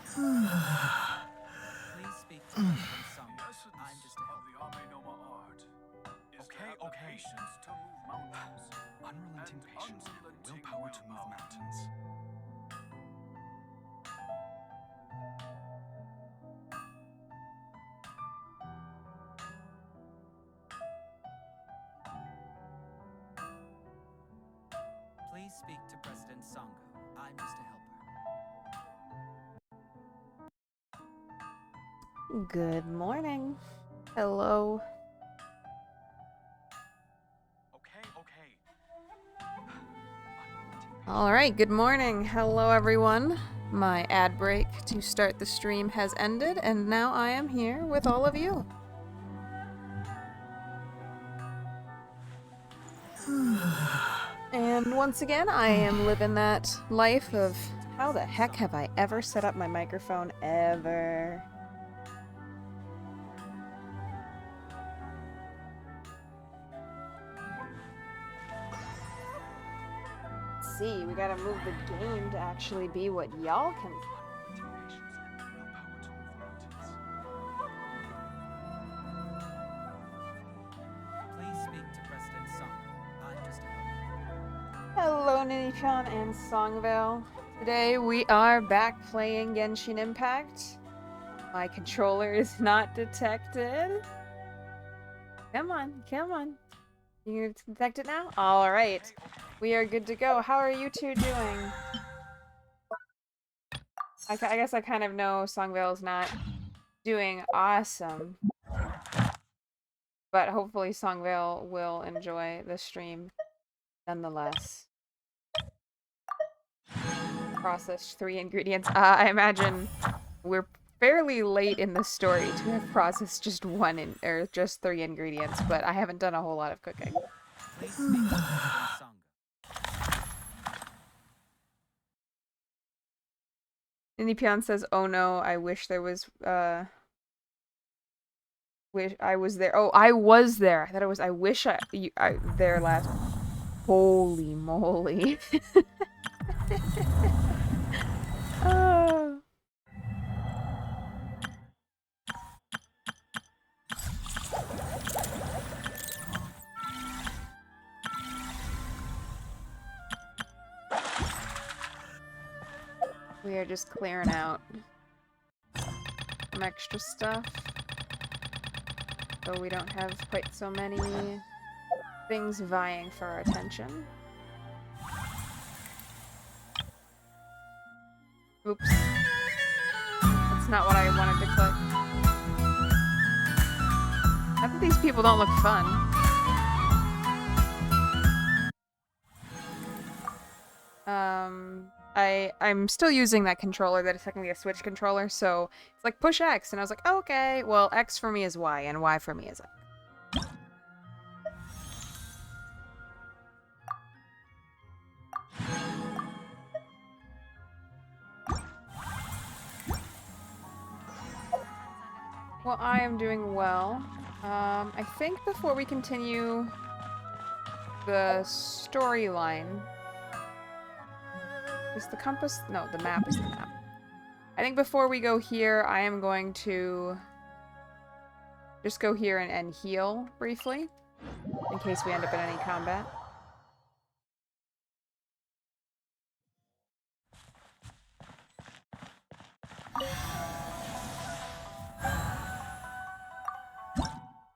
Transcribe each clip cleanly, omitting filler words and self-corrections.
Please speak to President Sung. I'm just a helper. Okay. Unrelenting patience and willpower to move mountains. Please speak to President Sung. I'm just a helper. Good morning. Hello. Okay. All right, good morning. Hello, everyone. My ad break to start the stream has ended, and now I am here with all of you. And once again, I am living that life of how the heck have I ever set up my microphone ever? Let's see, we gotta move the game to actually be what y'all can. Please speak to President Sung. I'm just a helper. Hello, Nini-chan and Songvale. Today we are back playing Genshin Impact. My controller is not detected. Come on. You can detect it now? Alright. We are good to go. How are you two doing? I guess I kind of know Songvale's not doing awesome. But hopefully Songvale will enjoy the stream nonetheless. Processed 3 ingredients. I imagine we're fairly late in the story to have processed just just 3 ingredients, but I haven't done a whole lot of cooking. Please speak to President Sung. Ninipion says, "Oh no, I wish there was wish I was there." Oh, I was there. I thought it was I wish I there last. Holy moly. Oh. We are just clearing out some extra stuff, so we don't have quite so many things vying for our attention. Oops. That's not what I wanted to click. Not that these people don't look fun. I'm still using that controller that is technically a Switch controller, so it's like push X, and I was like, okay, well, X for me is Y, and Y for me is X. Well, I am doing well. I think before we continue the storyline... Is the compass? No, the map is the map. I think before we go here, I am going to just go here and heal briefly, in case we end up in any combat.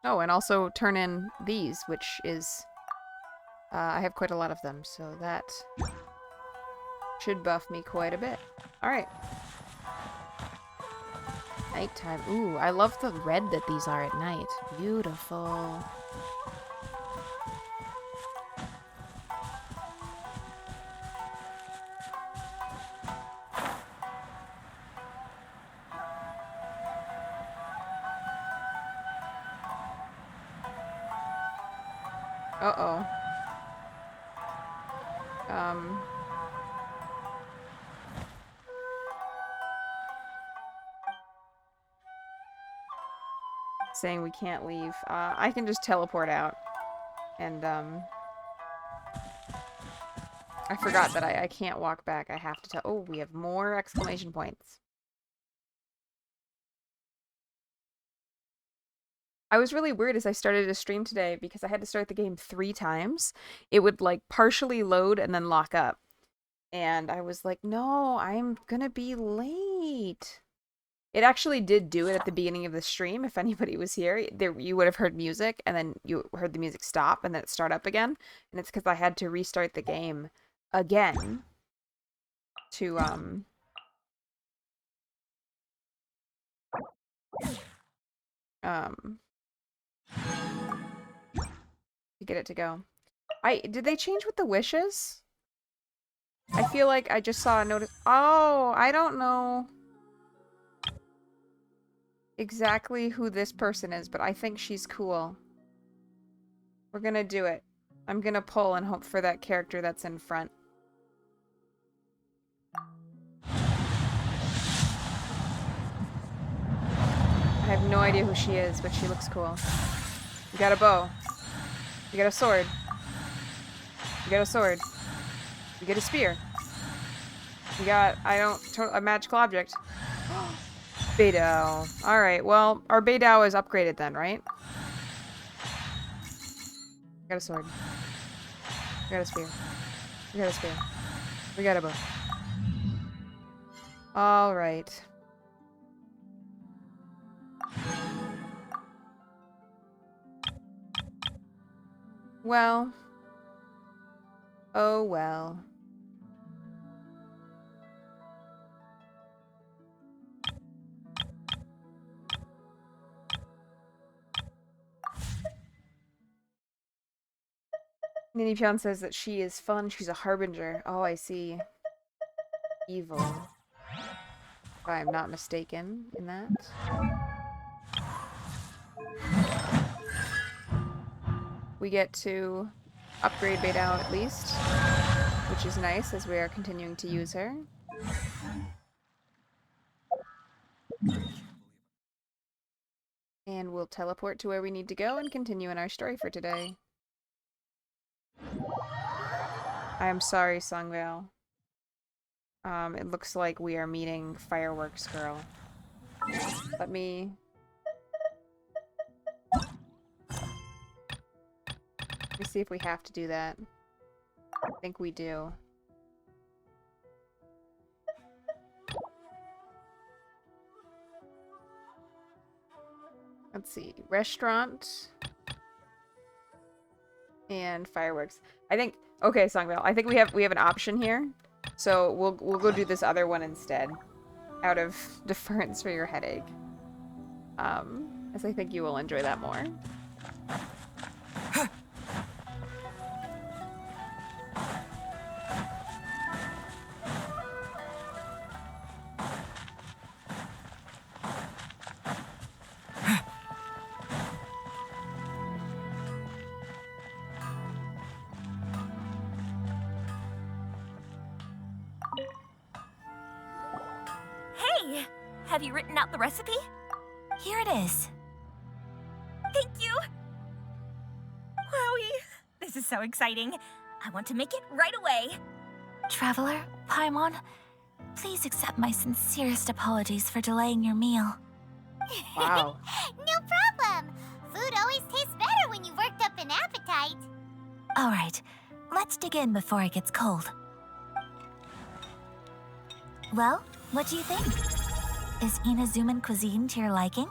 Oh, and also turn in these, which is... I have quite a lot of them, so that should buff me quite a bit. Alright. Nighttime. Ooh, I love the red that these are at night. Beautiful. Uh-oh. Saying we can't leave. I can just teleport out. And, I forgot that I can't walk back. I have to tell. Oh, we have more exclamation points. I was really weird as I started to stream today because I had to start the game 3 times. It would like partially load and then lock up. And I was like, no, I'm gonna be late. It actually did do it at the beginning of the stream. If anybody was here, there you would have heard music, and then you heard the music stop, and then it start up again. And it's because I had to restart the game again to um to get it to go. Did they change with the wishes? I feel like I just saw a notice. Oh, I don't know exactly who this person is, but I think she's cool. We're gonna do it. I'm gonna pull and hope for that character that's in front. I have no idea who she is, but she looks cool. You got a bow. You got a sword. You got a sword. You get a spear. You got, a magical object. Beidou. Alright, well, our Beidou is upgraded then, right? We got a sword. We got a spear. We got a spear. We got a bow. Alright. Well. Oh well. Ninipyan says that she is fun. She's a harbinger. Oh, I see. Evil. If I'm not mistaken in that. We get to upgrade Beidou at least, which is nice as we are continuing to use her. And we'll teleport to where we need to go and continue in our story for today. I am sorry, Songvale. It looks like we are meeting Fireworks Girl. Let me see if we have to do that. I think we do. Let's see. Restaurant. And fireworks. I think... Okay, Songvale. I think we have an option here. So we'll go do this other one instead. Out of deference for your headache. As I think you will enjoy that more. Hey! Have you written out the recipe? Here it is. Thank you! Wowie! This is so exciting. I want to make it right away. Traveler, Paimon, please accept my sincerest apologies for delaying your meal. Wow. No problem. Food always tastes better when you've worked up an appetite. All right, let's dig in before it gets cold. Well, what do you think? Is Inazuman cuisine to your liking?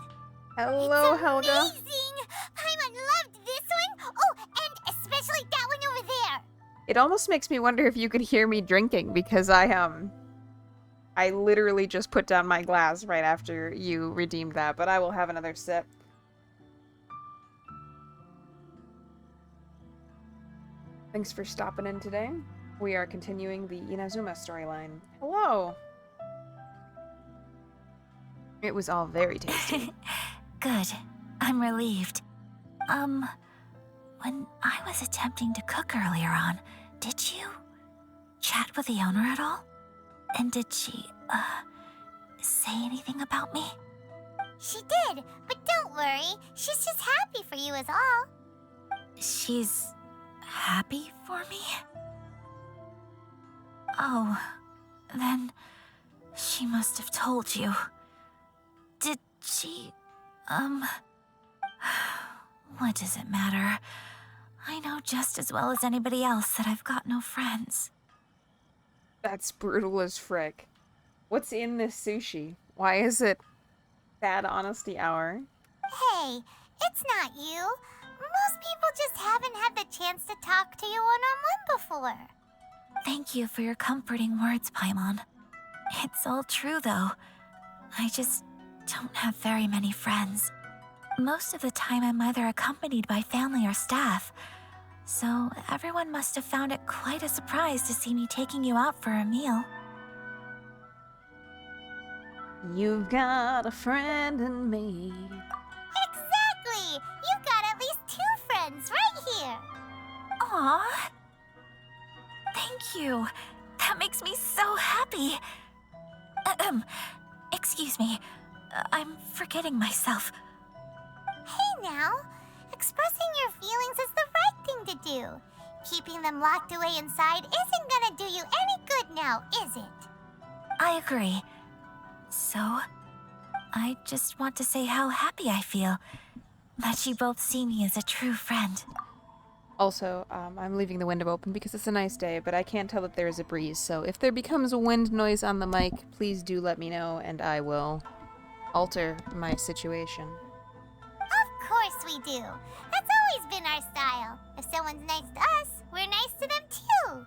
Hello, Helga. Amazing! Paimon loved this one. Oh, and especially that one over there. It almost makes me wonder if you could hear me drinking because I literally just put down my glass right after you redeemed that, but I will have another sip. Thanks for stopping in today. We are continuing the Inazuma storyline. Hello! It was all very tasty. Good. I'm relieved. When I was attempting to cook earlier on, did you chat with the owner at all? And did she, say anything about me? She did, but don't worry. She's just happy for you is all. She's happy for me? Oh, then she must have told you. Did she, What does it matter? I know just as well as anybody else that I've got no friends. That's brutal as frick. What's in this sushi? Why is it Sad Honesty Hour? Hey, it's not you. Most people just haven't had the chance to talk to you one-on-one before. Thank you for your comforting words, Paimon. It's all true, though. I just don't have very many friends. Most of the time, I'm either accompanied by family or staff. So everyone must have found it quite a surprise to see me taking you out for a meal. You've got a friend in me. Exactly! You've got at least 2 friends right here. Aw. Thank you. That makes me so happy. Excuse me. I'm forgetting myself. Hey now, expressing your feelings is the right thing to do. Keeping them locked away inside isn't gonna do you any good now, is it? I agree. So, I just want to say how happy I feel that you both see me as a true friend. Also, I'm leaving the window open because it's a nice day, but I can't tell that there is a breeze, so if there becomes a wind noise on the mic, please do let me know, and I will alter my situation. Of course we do. That's always been our style. If someone's nice to us, we're nice to them too.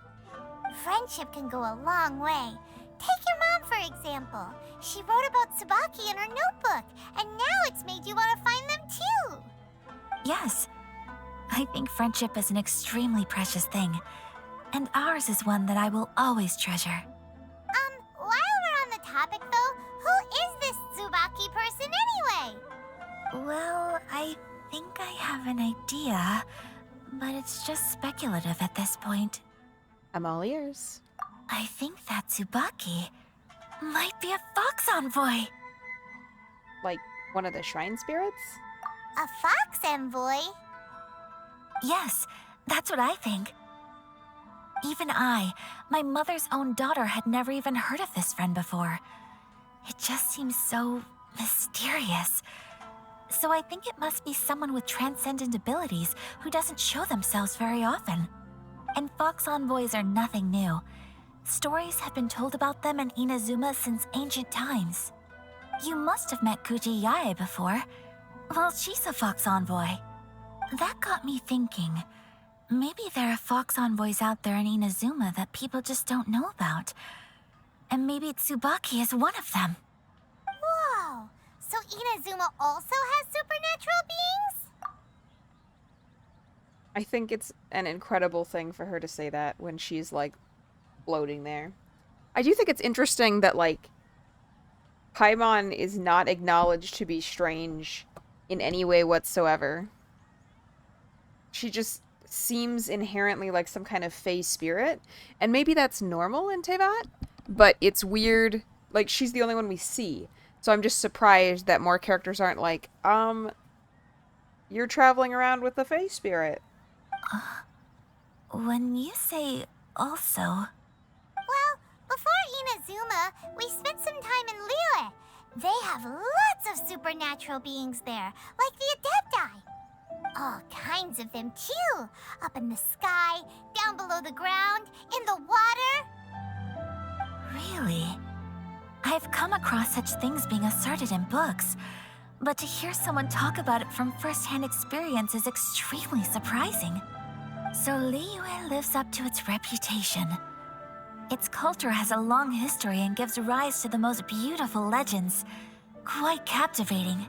Friendship can go a long way. Take your mom, for example. She wrote about Tsubaki in her notebook, and now it's made you want to find them too. Yes, I think friendship is an extremely precious thing, and ours is one that I will always treasure. While we're on the topic though, who is this Tsubaki person anyway? Well, I think I have an idea, but it's just speculative at this point. I'm all ears. I think that Tsubaki might be a fox envoy. Like, one of the shrine spirits? A fox envoy? Yes, that's what I think. Even I, my mother's own daughter, had never even heard of this friend before. It just seems so mysterious. So I think it must be someone with transcendent abilities who doesn't show themselves very often. And fox envoys are nothing new. Stories have been told about them in Inazuma since ancient times. You must have met Kuji Yae before. Well, she's a fox envoy. That got me thinking. Maybe there are fox envoys out there in Inazuma that people just don't know about. And maybe Tsubaki is one of them. Whoa! So Inazuma also has supernatural beings? I think it's an incredible thing for her to say that when she's, like, floating there. I do think it's interesting that, like, Paimon is not acknowledged to be strange in any way whatsoever. She just seems inherently like some kind of fey spirit, and maybe that's normal in Tevat, but it's weird. Like, she's the only one we see, so I'm just surprised that more characters aren't like, you're traveling around with the fey spirit. When you say also... Well, before Inazuma, we spent some time in Liyue. They have lots of supernatural beings there, like the Adepti. All kinds of them, too. Up in the sky, down below the ground, in the water. Really? I've come across such things being asserted in books, but to hear someone talk about it from first-hand experience is extremely surprising. So Liyue lives up to its reputation. Its culture has a long history and gives rise to the most beautiful legends. Quite captivating.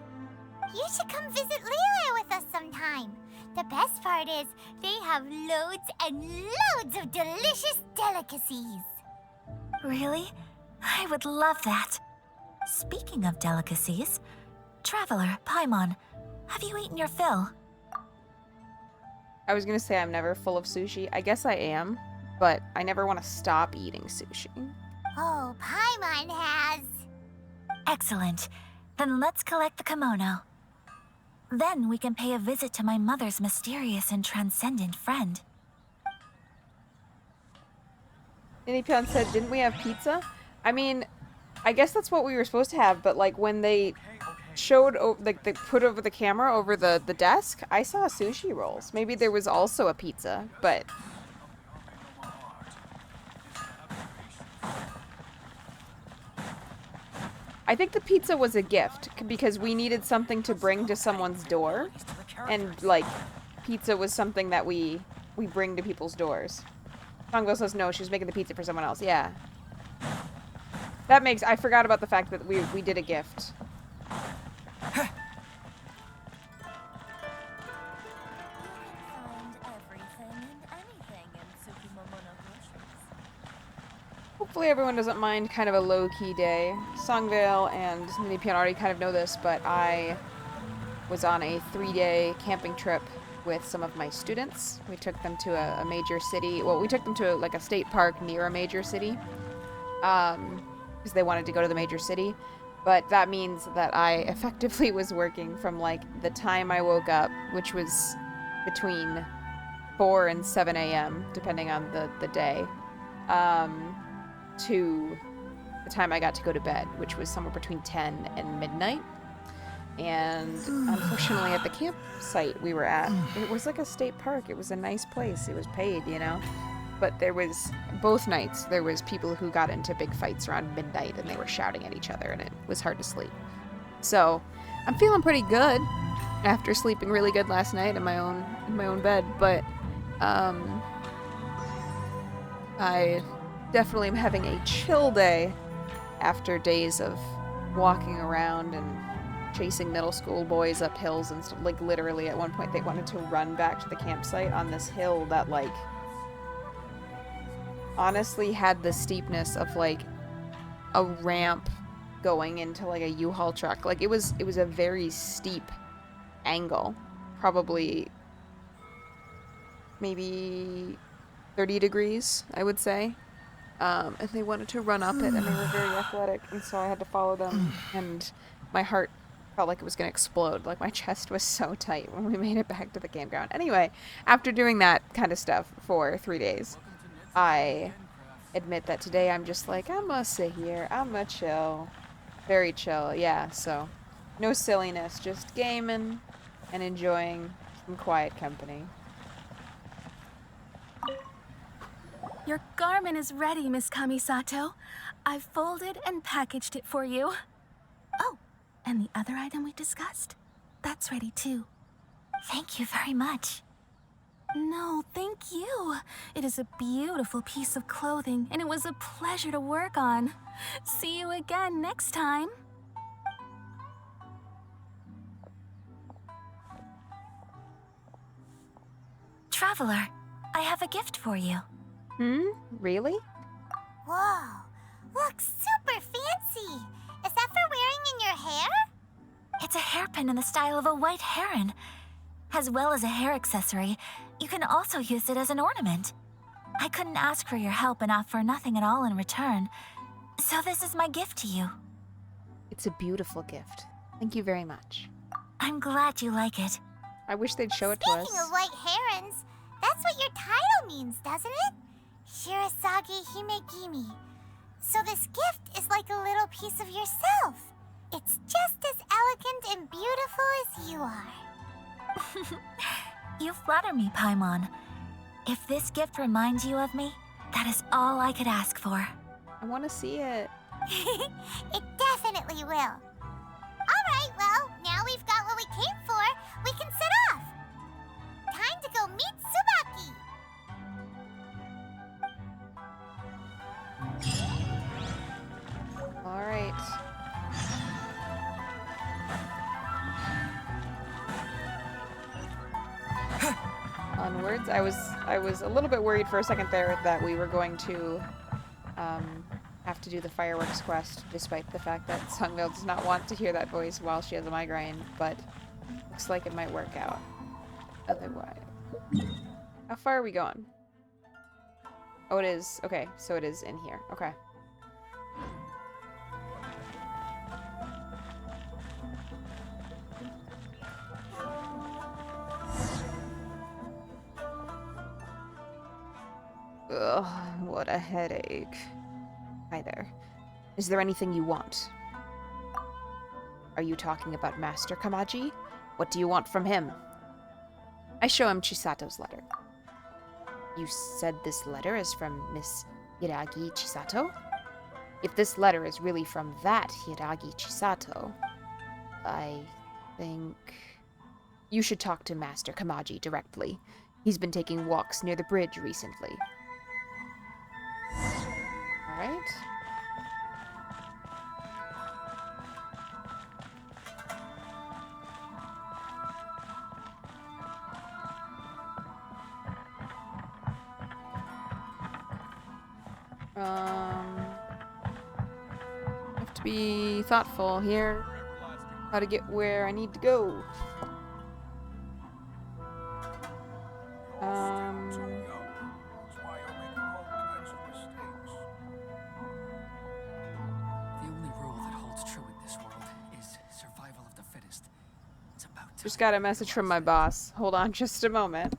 You should come visit Liyue with us sometime. The best part is, they have loads and loads of delicious delicacies. Really? I would love that. Speaking of delicacies, Traveler, Paimon, have you eaten your fill? I was gonna say I'm never full of sushi. I guess I am, but I never want to stop eating sushi. Oh, Paimon has. Excellent. Then let's collect the kimono. Then we can pay a visit to my mother's mysterious and transcendent friend. Ninipion said, didn't we have pizza? I mean, I guess that's what we were supposed to have, but like when they showed, like, they put over the camera over the desk, I saw sushi rolls. Maybe there was also a pizza, but... I think the pizza was a gift, because we needed something to bring to someone's door, and, like, pizza was something that we bring to people's doors. Songville says no, she was making the pizza for someone else. Yeah. That makes... I forgot about the fact that we did a gift. Find everything and anything in Tsukumomono groceries. Hopefully everyone doesn't mind kind of a low-key day. Songvale and Minipian already kind of know this, but I was on a 3-day camping trip with some of my students. We took them to a major city. Well, we took them to like a state park near a major city. Because they wanted to go to the major city. But that means that I effectively was working from like the time I woke up, which was between 4 and 7 a.m., depending on the day, to the time I got to go to bed, which was somewhere between 10 and midnight. And unfortunately at the campsite we were at, it was like a state park. It was a nice place. It was paid, you know? But there was, both nights, there was people who got into big fights around midnight and they were shouting at each other and it was hard to sleep. So I'm feeling pretty good after sleeping really good last night in my own bed, but I definitely am having a chill day after days of walking around and chasing middle school boys up hills and stuff. Like literally at one point they wanted to run back to the campsite on this hill that like honestly had the steepness of like a ramp going into like a U-Haul truck. Like it was a very steep angle, probably maybe 30 degrees, I would say. And they wanted to run up it and they were very athletic, and so I had to follow them, and my heart felt like it was going to explode. Like my chest was so tight when we made it back to the campground. Anyway, after doing that kind of stuff for 3 days, I admit that today I'm just like, I'm gonna sit here, I'm gonna chill. Very chill, yeah, so no silliness, just gaming and enjoying some quiet company. Your garment is ready, Miss Kamisato. I've folded and packaged it for you. Oh, and the other item we discussed? That's ready too. Thank you very much. No, thank you. It is a beautiful piece of clothing, and it was a pleasure to work on. See you again next time. Traveler, I have a gift for you. Really? Whoa, looks super fancy. Is that for wearing in your hair? It's a hairpin in the style of a white heron. As well as a hair accessory, you can also use it as an ornament. I couldn't ask for your help and offer nothing at all in return, so this is my gift to you. It's a beautiful gift. Thank you very much. I'm glad you like it. I wish they'd show it to us. Speaking of white herons, that's what your title means, doesn't it? Shirasagi Himegimi. So this gift is like a little piece of yourself. It's just as elegant and beautiful as you are. You flatter me, Paimon. If this gift reminds you of me, that is all I could ask for. I want to see it. It definitely will. Alright, well, now we've got what we came for. We can set off. Time to go meet Tsubaki. All right. Onwards. I was a little bit worried for a second there that we were going to have to do the fireworks quest, despite the fact that Sungvale does not want to hear that voice while she has a migraine, but looks like it might work out otherwise. How far are we going? Oh, it is. Okay, so it is in here. Okay. Ugh, what a headache. Hi there. Is there anything you want? Are you talking about Master Kamaji? What do you want from him? I show him Chisato's letter. You said this letter is from Miss Hiragi Chisato? If this letter is really from that Hiragi Chisato, I think you should talk to Master Kamaji directly. He's been taking walks near the bridge recently. Alright. Have to be thoughtful here. How to get where I need to go. The only rule that holds true in this world is survival of the fittest. It's about time. Just got a message from my boss. Hold on just a moment.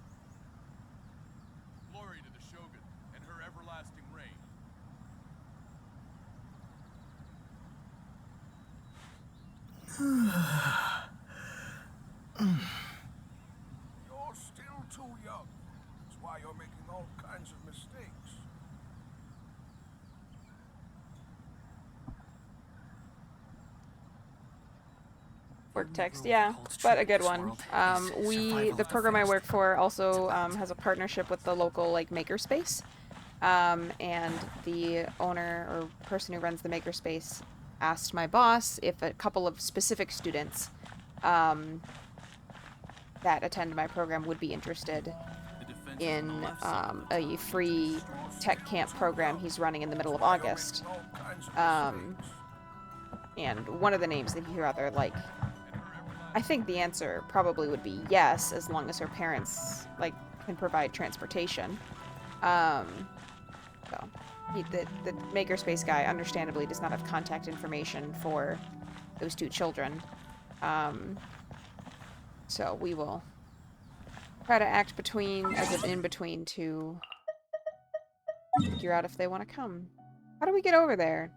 Glory to the Shogun and her everlasting reign. You're still too young. That's why you're making all kinds of mistakes. Work text, yeah, but a good one. The program I work for also has a partnership with the local like makerspace, and the owner or person who runs the makerspace asked my boss if a couple of specific students that attend my program would be interested in a free tech camp program he's running in the middle of August. And one of the names that he threw out there, like, I think the answer probably would be yes, as long as her parents, like, can provide transportation. So, the makerspace guy, understandably, does not have contact information for those two children. So we will try to act as an in-between to figure out if they want to come. How do we get over there?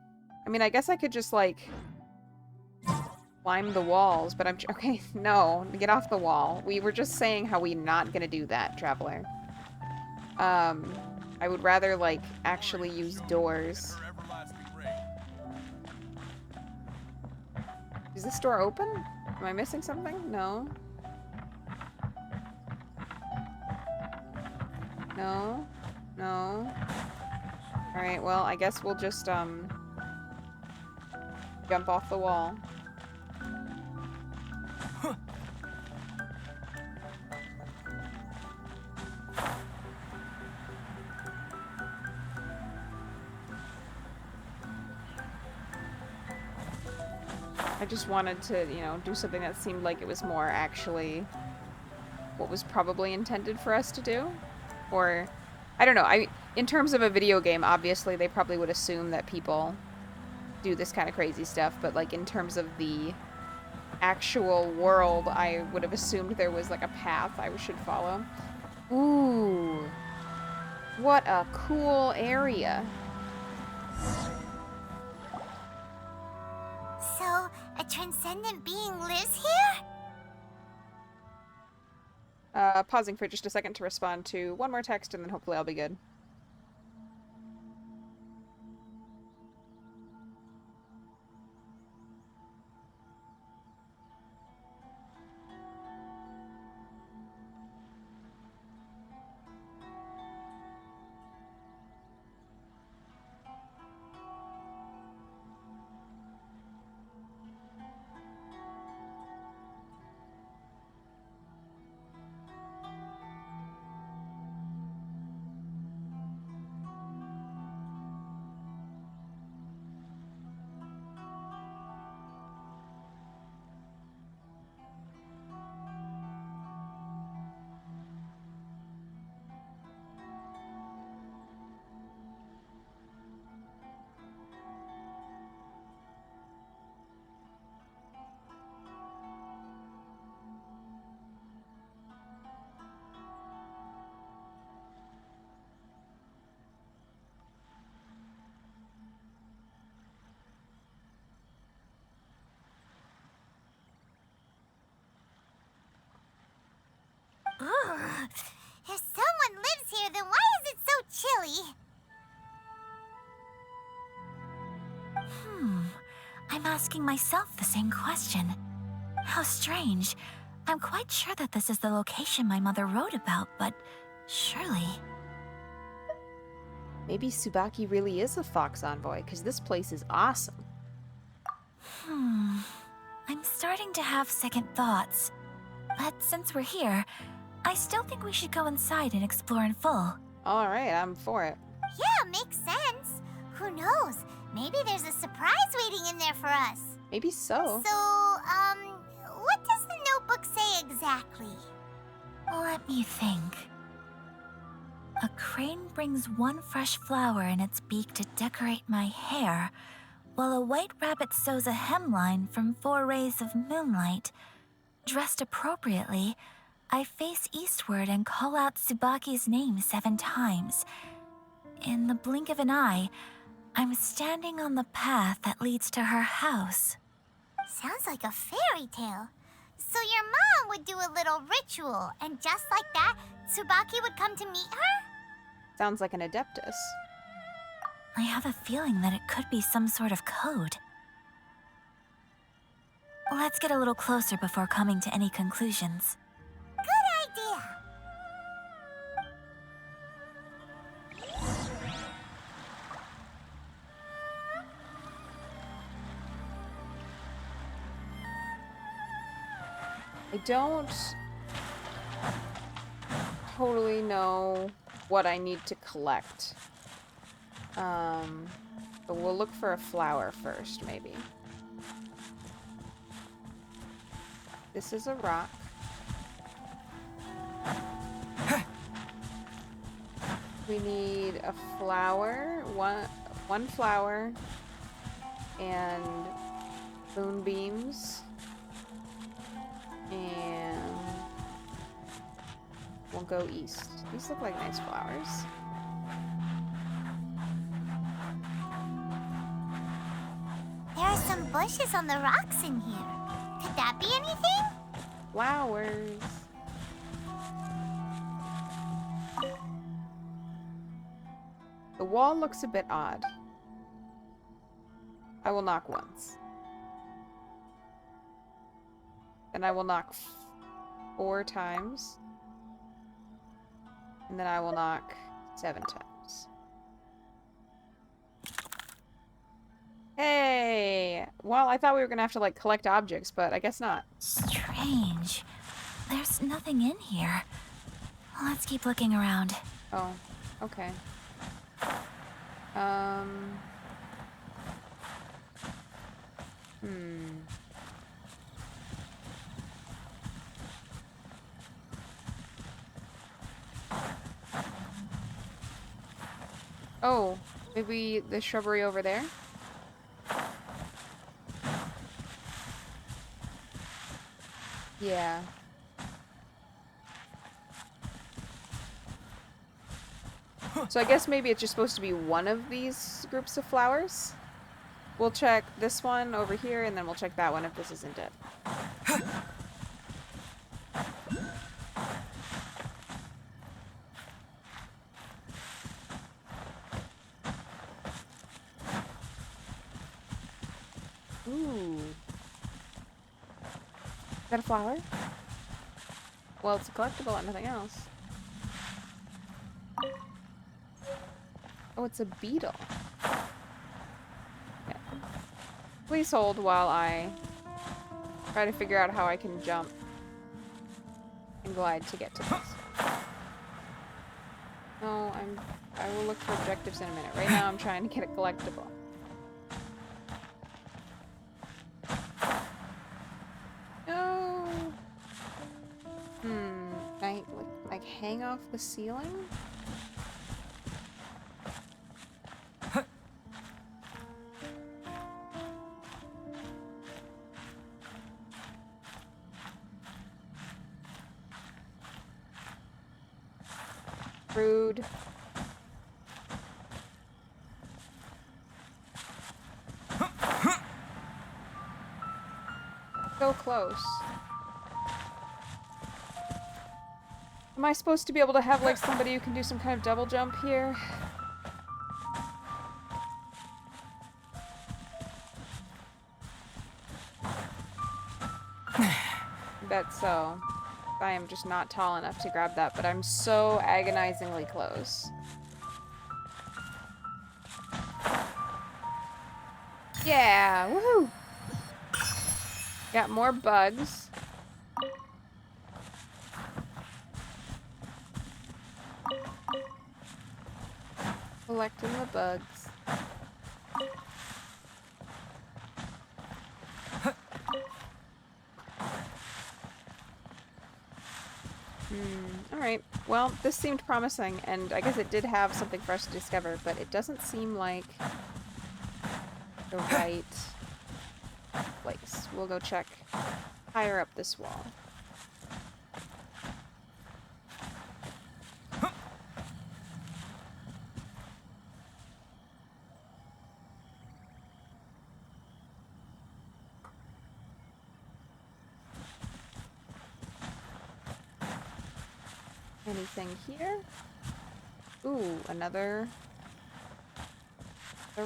I mean, I guess I could just, like, climb the walls, but okay, no, get off the wall. We were just saying how we're not gonna do that, Traveler. I would rather, like, actually use doors. Is this door open? Am I missing something? No. No. No. Alright, well, I guess we'll just, jump off the wall. I just wanted to, you know, do something that seemed like it was more actually what was probably intended for us to do. Or, I don't know, in terms of a video game, obviously they probably would assume that people do this kind of crazy stuff, but like in terms of the actual world, I would have assumed there was like a path I should follow. Ooh. What a cool area. So, a transcendent being lives here? Pausing for just a second to respond to one more text, and then hopefully I'll be good. asking myself the same question. How strange. I'm quite sure that this is the location my mother wrote about, but surely... Maybe Tsubaki really is a fox envoy, because this place is awesome. I'm starting to have second thoughts. But since we're here, I still think we should go inside and explore in full. Alright, I'm for it. Yeah, makes sense. Who knows? Maybe there's a surprise waiting in there for us. Maybe so. So, what does the notebook say exactly? Let me think. A crane brings one fresh flower in its beak to decorate my hair, while a white rabbit sews a hemline from 4 rays of moonlight. Dressed appropriately, I face eastward and call out Tsubaki's name 7 times. In the blink of an eye, I'm standing on the path that leads to her house. Sounds like a fairy tale. So your mom would do a little ritual, and just like that, Tsubaki would come to meet her? Sounds like an adeptus. I have a feeling that it could be some sort of code. Let's get a little closer before coming to any conclusions. Good idea. I don't totally know what I need to collect. But we'll look for a flower first, maybe. This is a rock. We need a flower, one flower, and moonbeams. And we'll go east. These look like nice flowers. There are some bushes on the rocks in here. Could that be anything? Flowers. The wall looks a bit odd. I will knock once. Then I will knock 4 times. And then I will knock 7 times. Hey! Well, I thought we were gonna have to, like, collect objects, but I guess not. Strange. There's nothing in here. Let's keep looking around. Oh, okay. Oh, maybe the shrubbery over there? Yeah. So I guess maybe it's just supposed to be one of these groups of flowers? We'll check this one over here, and then we'll check that one if this isn't it. Ooh. Is that a flower? Well, it's a collectible and nothing else. Oh, it's a beetle. Okay. Please hold while I try to figure out how I can jump and glide to get to this. No, I will look for objectives in a minute. Right now I'm trying to get a collectible. No. Can I like hang off the ceiling? Rude. So close. Am I supposed to be able to have like somebody who can do some kind of double jump here? Bet so. I am just not tall enough to grab that, but I'm so agonizingly close. Yeah, woohoo! Got more bugs. Collecting the bugs. Alright. Well, this seemed promising, and I guess it did have something for us to discover, but it doesn't seem like the right place. We'll go check higher up this wall. Anything here? Ooh, another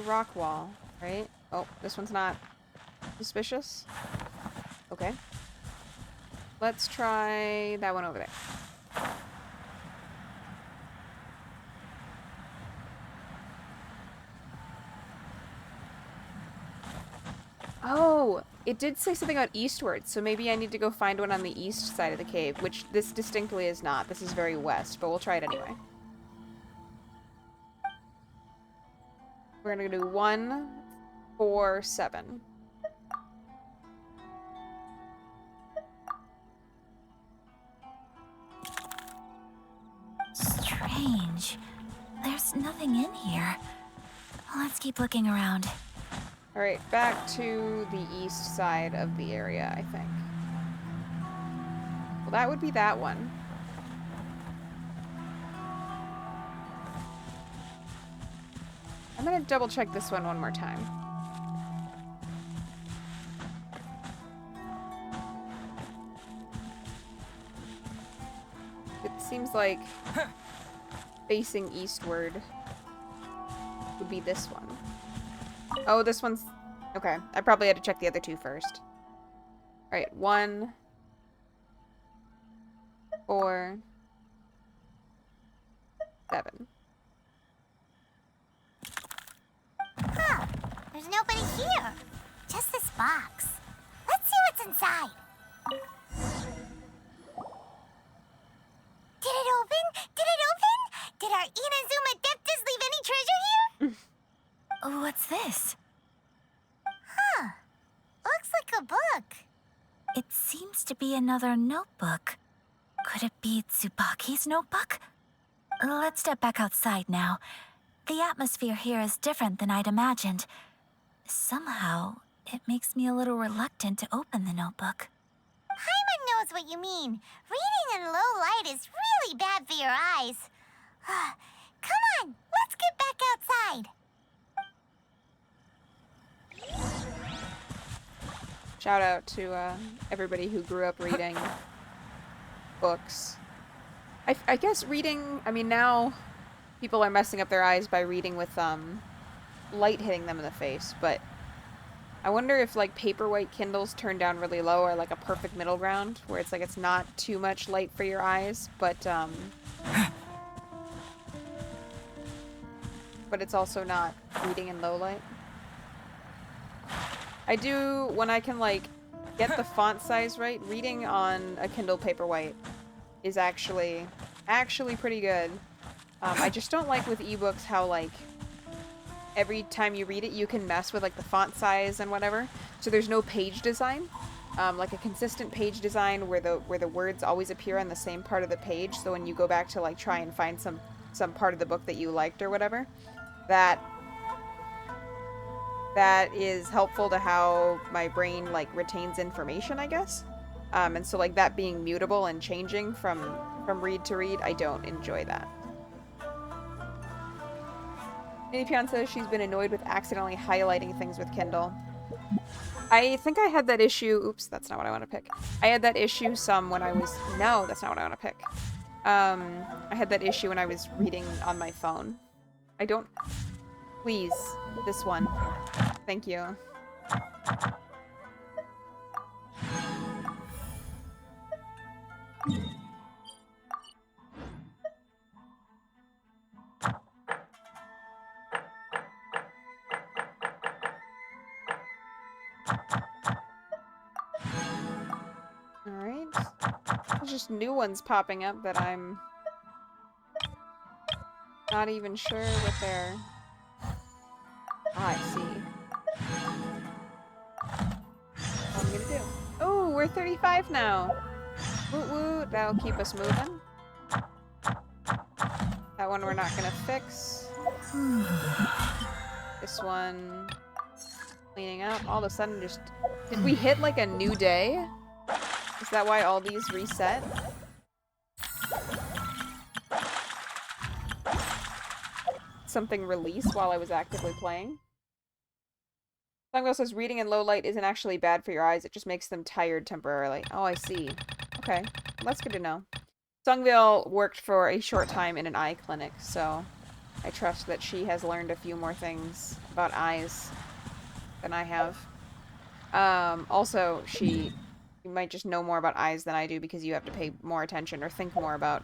rock wall, right? Oh, this one's not suspicious. Okay. Let's try that one over there. Oh, it did say something about eastward, so maybe I need to go find one on the east side of the cave, which this distinctly is not. This is very west, but we'll try it anyway. We're gonna do 1, 4, 7. Strange. There's nothing in here. Let's keep looking around. Alright, back to the east side of the area, I think. Well, that would be that one. I'm gonna double check this one more time. It seems like facing eastward would be this one. Oh, this one's... Okay, I probably had to check the other two first. Alright, 1, 4, 7. Huh. There's nobody here. Just this box. Let's see what's inside. Did it open? Did it open? Did our Inazuma Adeptus leave any treasure here? What's this? Huh. Looks like a book. It seems to be another notebook. Could it be Tsubaki's notebook? Let's step back outside now. The atmosphere here is different than I'd imagined. Somehow, it makes me a little reluctant to open the notebook. Paimon knows what you mean. Reading in low light is really bad for your eyes. Come on, let's get back outside. Shout out to everybody who grew up reading books. I guess reading, I mean, now people are messing up their eyes by reading with light hitting them in the face, but I wonder if like paperwhite Kindles turned down really low are like a perfect middle ground where it's like it's not too much light for your eyes, but it's also not reading in low light. I do, when I can like get the font size right, reading on a Kindle Paperwhite is actually pretty good. I just don't like with ebooks how like every time you read it you can mess with like the font size and whatever. So there's no page design, like a consistent page design where the words always appear on the same part of the page. So when you go back to like try and find some part of the book that you liked or whatever, that is helpful to how my brain like retains information, I guess. And so like that being mutable and changing from read to read, I don't enjoy that. Pian says she's been annoyed with accidentally highlighting things with Kindle. I think I had that issue. Oops, that's not what I want to pick. I had that issue some when I was... No, that's not what I want to pick. I had that issue when I was reading on my phone. I don't... Please, this one. Thank you. There's just new ones popping up that I'm not even sure what they're... Ah, I see. What I'm gonna do. Oh, we're 35 now. Woot woot, that'll keep us moving. That one we're not gonna fix. This one... cleaning up. All of a sudden just... Did we hit like a new day? Is that why all these reset? Something released while I was actively playing? Songville says reading in low light isn't actually bad for your eyes, it just makes them tired temporarily. Oh, I see. Okay. Well, that's good to know. Songville worked for a short time in an eye clinic, so I trust that she has learned a few more things about eyes than I have. Also, you might just know more about eyes than I do because you have to pay more attention or think more about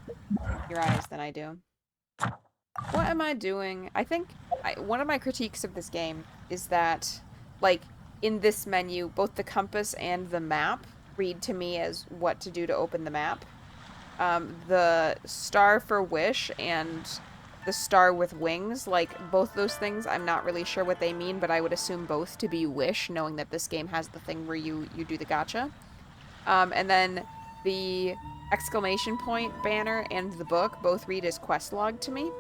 your eyes than I do. What am I doing? I think one of my critiques of this game is that, like, in this menu, both the compass and the map read to me as what to do to open the map. The star for wish and the star with wings, like, both those things, I'm not really sure what they mean, but I would assume both to be wish, knowing that this game has the thing where you do the gacha. And then the exclamation point banner and the book both read as quest log to me.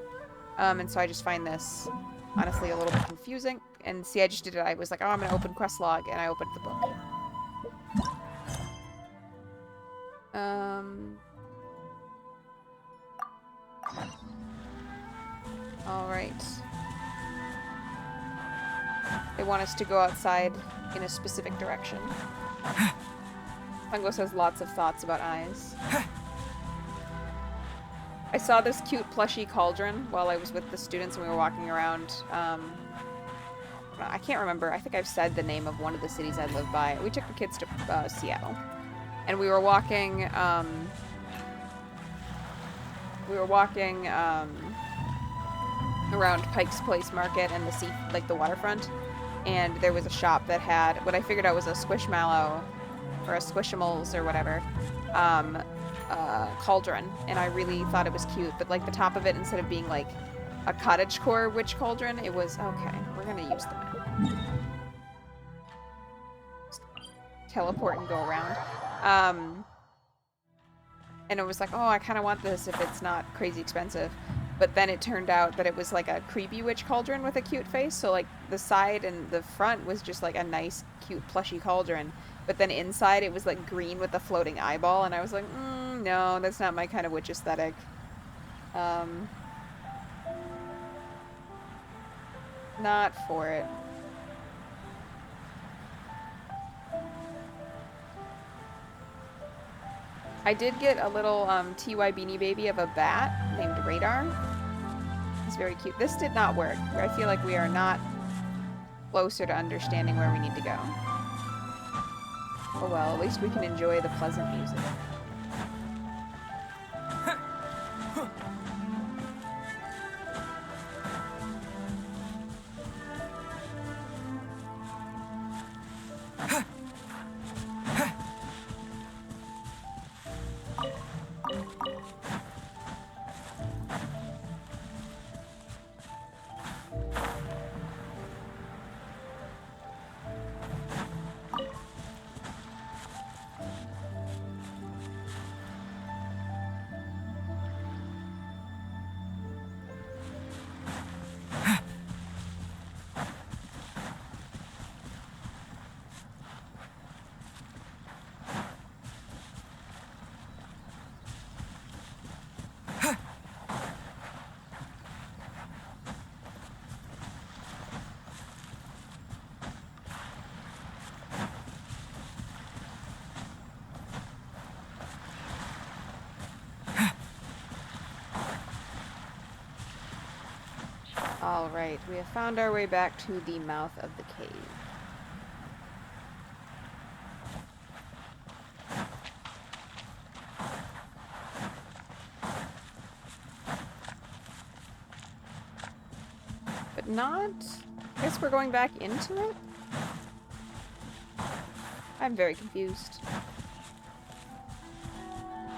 And so I just find this, honestly, a little bit confusing. And see, I just did it. I was like, oh, I'm going to open quest log, and I opened the book. Alright. They want us to go outside in a specific direction. Fungo has lots of thoughts about eyes. I saw this cute plushy cauldron while I was with the students and we were walking around. I can't remember. I think I've said the name of one of the cities I live by. We took the kids to Seattle. And we were walking, around Pike's Place Market and the sea, like the waterfront, and there was a shop that had what I figured out was a Squishmallow, or a Squishimals or whatever, cauldron, and I really thought it was cute, but like the top of it, instead of being like a cottagecore witch cauldron, it was, okay, we're gonna use the map. Teleport and go around. And it was like, oh, I kind of want this if it's not crazy expensive. But then it turned out that it was like a creepy witch cauldron with a cute face. So like the side and the front was just like a nice, cute, plushy cauldron. But then inside it was like green with a floating eyeball. And I was like, no, that's not my kind of witch aesthetic. Not for it. I did get a little TY Beanie Baby of a bat named Radar. He's very cute. This did not work. I feel like we are not closer to understanding where we need to go. Oh well, at least we can enjoy the pleasant music. Alright, we have found our way back to the mouth of the cave. But not... I guess we're going back into it? I'm very confused.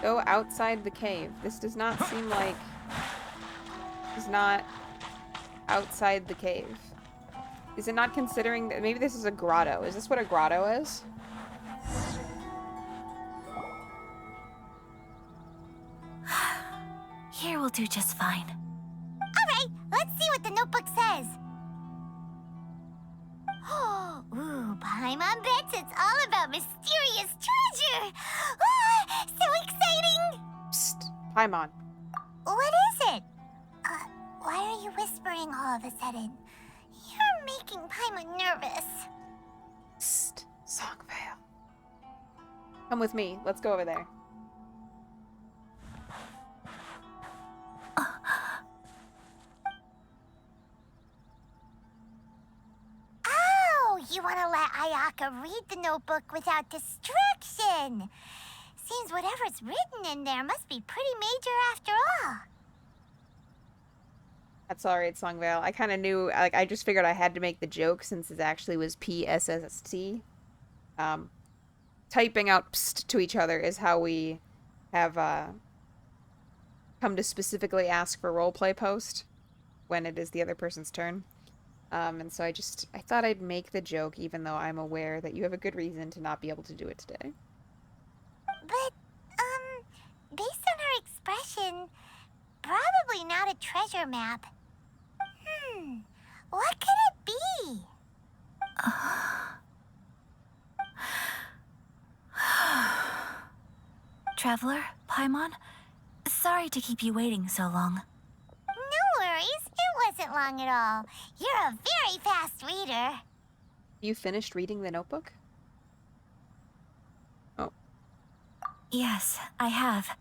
Go outside the cave. This does not seem like... It's not outside the cave. Is it not considering that maybe this is a grotto? Is this what a grotto is? Here will do just fine. Alright, let's see what the notebook says. Ooh, Paimon bets it's all about mysterious treasure! Ah, so exciting! Psst, Paimon. What is it? Why are you whispering all of a sudden? You're making Paimon nervous. Psst, Songvale. Come with me. Let's go over there. Oh, you want to let Ayaka read the notebook without distraction. Seems whatever's written in there must be pretty major after all. That's alright, Songvale. I kind of knew, like, I just figured I had to make the joke since it actually was PSST. Typing out psst to each other is how we have, come to specifically ask for roleplay post when it is the other person's turn. And so I thought I'd make the joke even though I'm aware that you have a good reason to not be able to do it today. But, based on her expression, probably not a treasure map. What could it be? Traveler, Paimon, sorry to keep you waiting so long. No worries, it wasn't long at all. You're a very fast reader. You finished reading the notebook? Oh. Yes, I have.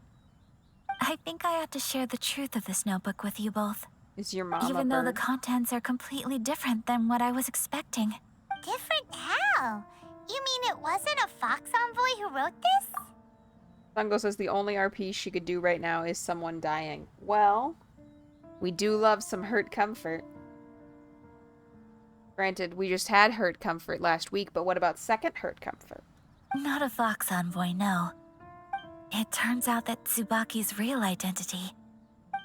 I think I ought to share the truth of this notebook with you both. Is your mom Even a though the bird? contents are completely different than what I was expecting. Different how? You mean it wasn't a Fox Envoy who wrote this? Sango says the only RP she could do right now is someone dying. Well, we do love some hurt comfort. Granted, we just had hurt comfort last week, but what about second hurt comfort? Not a Fox Envoy, no. It turns out that Tsubaki's real identity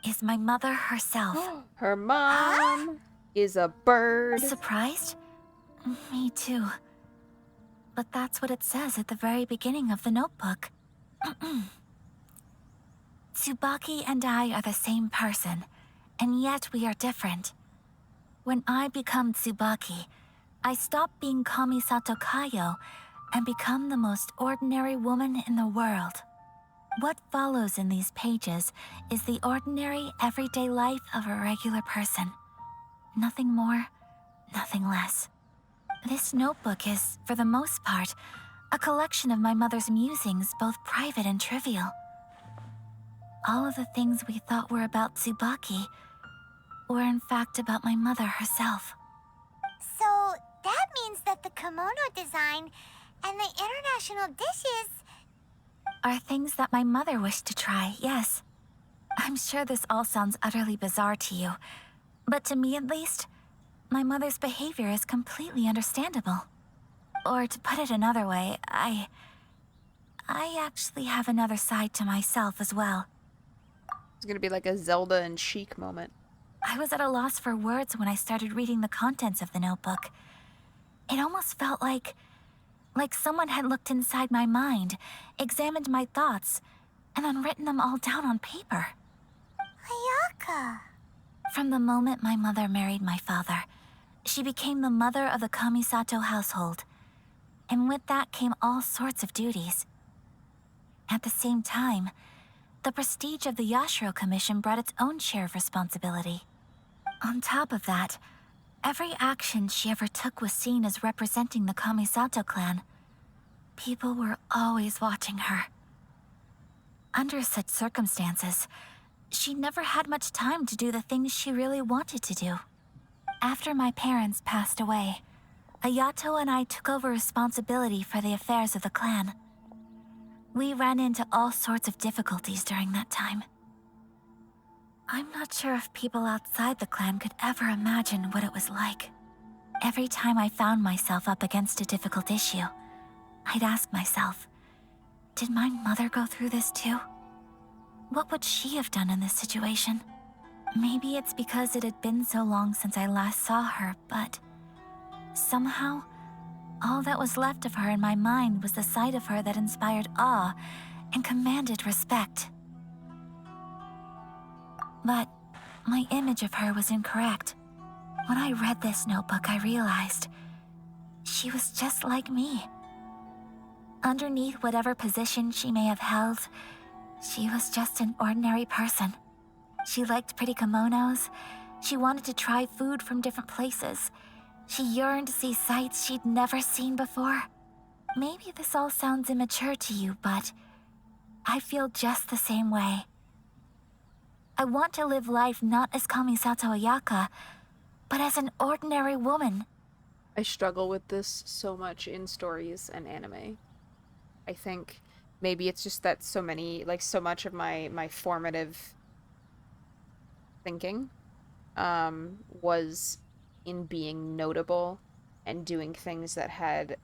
is my mother herself. Her mom is a bird. Surprised? Me too. But that's what it says at the very beginning of the notebook. Tsubaki and I are the same person, and yet we are different. When I become Tsubaki, I stop being Kamisato Kayo and become the most ordinary woman in the world. What follows in these pages is the ordinary, everyday life of a regular person. Nothing more, nothing less. This notebook is, for the most part, a collection of my mother's musings, both private and trivial. All of the things we thought were about Tsubaki were in fact about my mother herself. So that means that the kimono design and the international dishes... Are things that my mother wished to try, yes. I'm sure this all sounds utterly bizarre to you, but to me at least, my mother's behavior is completely understandable. Or to put it another way, I actually have another side to myself as well. It's gonna be like a Zelda and Sheik moment. I was at a loss for words when I started reading the contents of the notebook. It almost felt like someone had looked inside my mind, examined my thoughts, and then written them all down on paper. Ayaka. From the moment my mother married my father, she became the mother of the Kamisato household, and with that came all sorts of duties. At the same time, the prestige of the Yashiro Commission brought its own share of responsibility. On top of that, every action she ever took was seen as representing the Kamisato clan. People were always watching her. Under such circumstances, she never had much time to do the things she really wanted to do. After my parents passed away, Ayato and I took over responsibility for the affairs of the clan. We ran into all sorts of difficulties during that time. I'm not sure if people outside the clan could ever imagine what it was like. Every time I found myself up against a difficult issue, I'd ask myself, did my mother go through this too? What would she have done in this situation? Maybe it's because it had been so long since I last saw her, but somehow, all that was left of her in my mind was the side of her that inspired awe and commanded respect. But my image of her was incorrect. When I read this notebook, I realized she was just like me. Underneath whatever position she may have held, she was just an ordinary person. She liked pretty kimonos. She wanted to try food from different places. She yearned to see sights she'd never seen before. Maybe this all sounds immature to you, but I feel just the same way. I want to live life not as Kamisato Ayaka, but as an ordinary woman. I struggle with this so much in stories and anime. I think maybe it's just that so much of my formative thinking was in being notable and doing things that had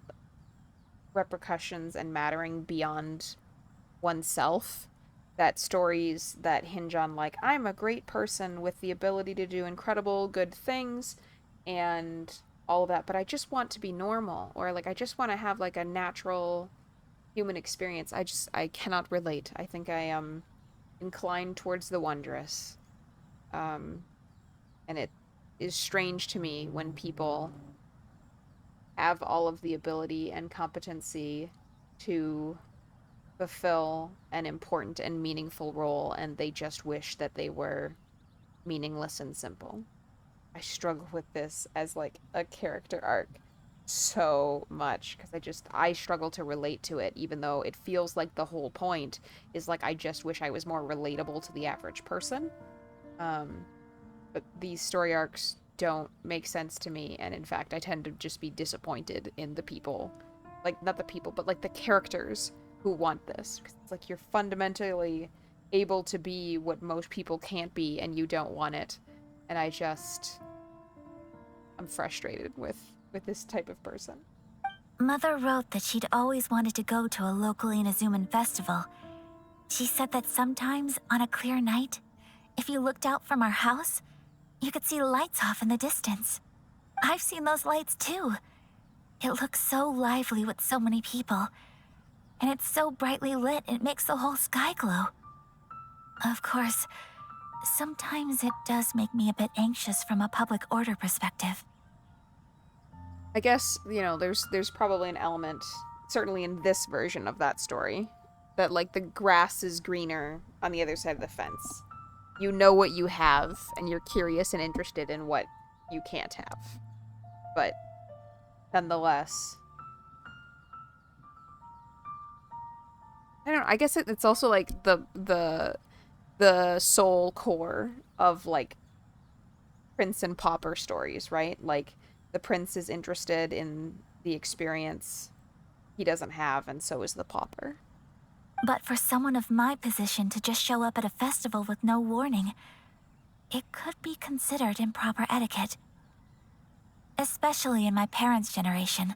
repercussions and mattering beyond oneself. That stories that hinge on, like, I'm a great person with the ability to do incredible good things and all of that, but I just want to be normal, or like I just want to have like a natural human experience. I cannot relate. I think I am inclined towards the wondrous. And it is strange to me when people have all of the ability and competency to fulfill an important and meaningful role, and they just wish that they were meaningless and simple. I struggle with this as like a character arc so much because I struggle to relate to it, even though it feels like the whole point is like I just wish I was more relatable to the average person. But these story arcs don't make sense to me, and in fact I tend to just be disappointed in the people, like not the people, but like the characters who want this, because it's like you're fundamentally able to be what most people can't be and you don't want it, and I'm frustrated with this type of person. Mother wrote that she'd always wanted to go to a local Inazuman festival. She said that sometimes, on a clear night, if you looked out from our house, you could see lights off in the distance. I've seen those lights too. It looks so lively with so many people, and it's so brightly lit it makes the whole sky glow. Of course, sometimes it does make me a bit anxious from a public order perspective. I guess, there's probably an element, certainly in this version of that story, that like the grass is greener on the other side of the fence. You know what you have, and you're curious and interested in what you can't have. But nonetheless, I don't know, I guess it's also like the soul core of like prince and pauper stories, right? Like the prince is interested in the experience he doesn't have, and so is the pauper. But for someone of my position to just show up at a festival with no warning, it could be considered improper etiquette. Especially in my parents' generation,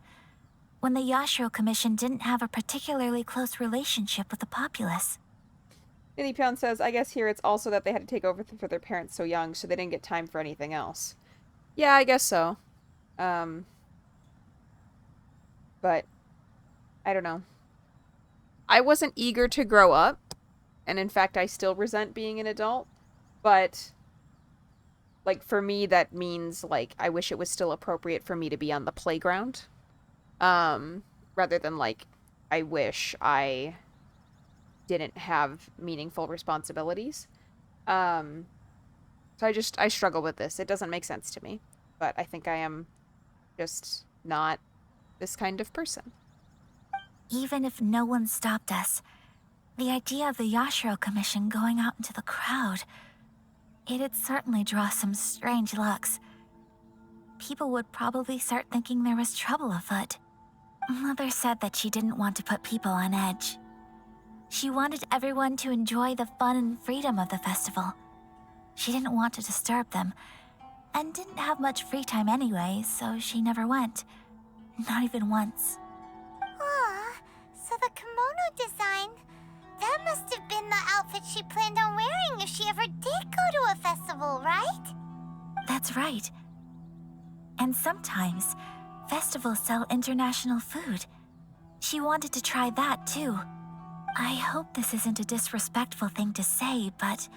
when the Yashiro Commission didn't have a particularly close relationship with the populace. Inipyeon says, I guess here it's also that they had to take over for their parents so young, so they didn't get time for anything else. Yeah, I guess so. But I don't know. I wasn't eager to grow up, and in fact I still resent being an adult, but like for me that means like I wish it was still appropriate for me to be on the playground, rather than like I wish I didn't have meaningful responsibilities. So I struggle with this. It doesn't make sense to me, but I think I am just not this kind of person. Even if no one stopped us, the idea of the Yashiro Commission going out into the crowd, it'd certainly draw some strange looks. People would probably start thinking there was trouble afoot. Mother said that she didn't want to put people on edge. She wanted everyone to enjoy the fun and freedom of the festival. She didn't want to disturb them, and didn't have much free time anyway, so she never went. Not even once. Aw, so the kimono design, that must have been the outfit she planned on wearing if she ever did go to a festival, right? That's right. And sometimes, festivals sell international food. She wanted to try that too. I hope this isn't a disrespectful thing to say, but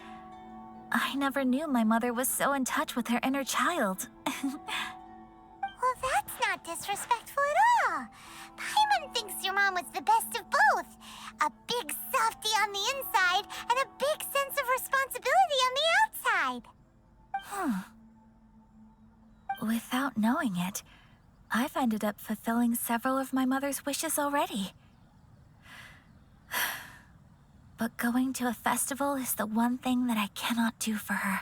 I never knew my mother was so in touch with her inner child. Well, that's not disrespectful at all. Paimon thinks your mom was the best of both. A big softy on the inside and a big sense of responsibility on the outside. Without knowing it, I've ended up fulfilling several of my mother's wishes already. But going to a festival is the one thing that I cannot do for her.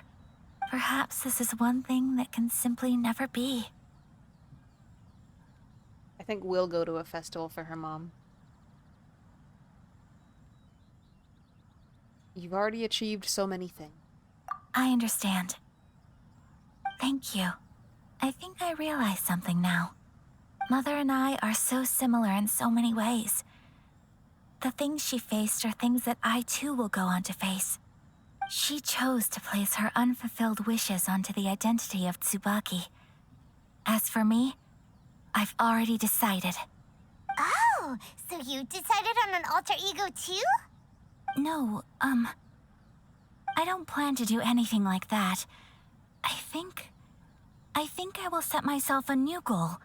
Perhaps this is one thing that can simply never be. I think we'll go to a festival for her mom. You've already achieved so many things. I understand. Thank you. I think I realize something now. Mother and I are so similar in so many ways. The things she faced are things that I too will go on to face. She chose to place her unfulfilled wishes onto the identity of Tsubaki. As for me, I've already decided. Oh, so you decided on an alter ego too? No, I don't plan to do anything like that. I think I will set myself a new goal.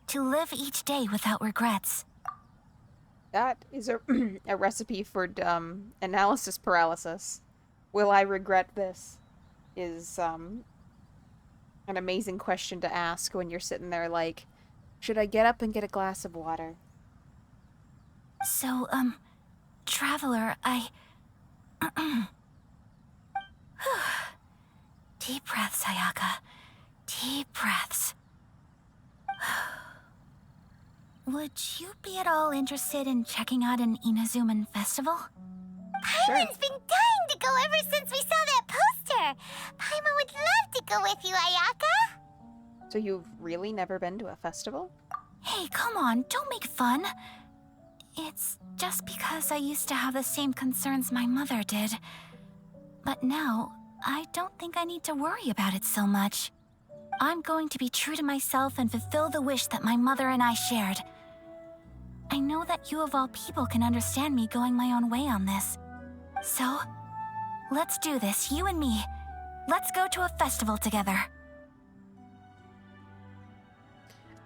To live each day without regrets. That is a recipe for analysis paralysis. Will I regret this? Is an amazing question to ask when you're sitting there like, should I get up and get a glass of water? So, Traveler, Deep breaths, Ayaka. Deep breaths. Would you be at all interested in checking out an Inazuman festival? Paimon's been dying to go ever since we saw that poster. Paimon would love to go with you, Ayaka. So you've really never been to a festival? Hey, come on, don't make fun. It's just because I used to have the same concerns my mother did. But now, I don't think I need to worry about it so much. I'm going to be true to myself and fulfill the wish that my mother and I shared. I know that you of all people can understand me going my own way on this. So, let's do this, you and me. Let's go to a festival together.